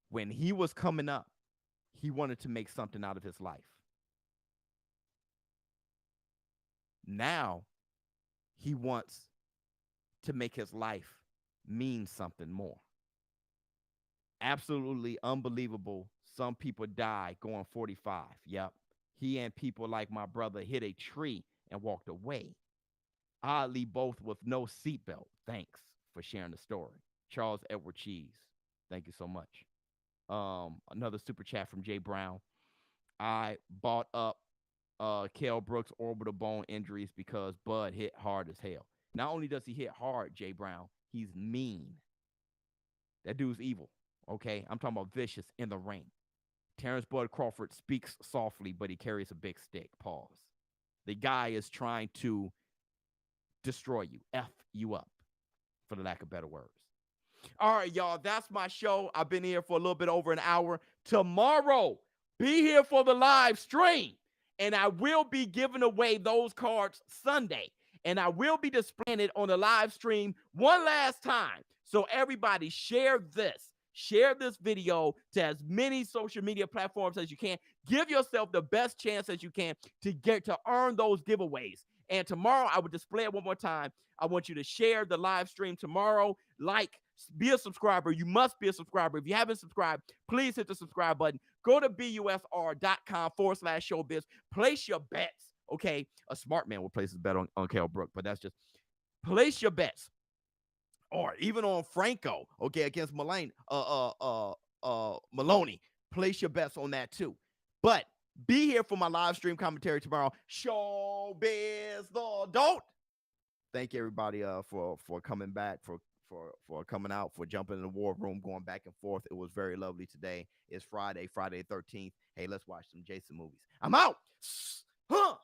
When he was coming up, he wanted to make something out of his life. Now, he wants to make his life mean something more. Absolutely unbelievable. Some people die going 45. Yep. He and people like my brother hit a tree and walked away. Oddly, both with no seatbelt. Thanks for sharing the story. Charles Edward Cheese. Thank you so much. Another super chat from Jay Brown. I bought up Kell Brooks' orbital bone injuries because Bud hit hard as hell. Not only does he hit hard, Jay Brown, he's mean. That dude's evil. Okay, I'm talking about vicious in the ring. Terrence Bud Crawford speaks softly, but he carries a big stick. Pause. The guy is trying to destroy you, F you up. for the lack of better words. All right, y'all, that's my show. I've been here for a little bit over an hour. Tomorrow, be here for the live stream, and I will be giving away those cards Sunday, and I will be displaying it on the live stream one last time. So everybody share this. Share this video to as many social media platforms as you can. Give yourself the best chance as you can to earn those giveaways. And tomorrow, I will display it one more time. I want you to share the live stream tomorrow. Be a subscriber. You must be a subscriber. If you haven't subscribed, please hit the subscribe button. Go to busr.com/showbiz. Place your bets. Okay. A smart man will place his bet on Kell Brook, but that's just place your bets. Or even on Franco, okay, against Maloney. Place your bets on that too. But be here for my live stream commentary tomorrow. ShowBizz the Adult. Thank you, everybody, for coming back, for coming out, for jumping in the war room, going back and forth. It was very lovely today. It's Friday 13th. Hey, let's watch some Jason movies. I'm out. Huh.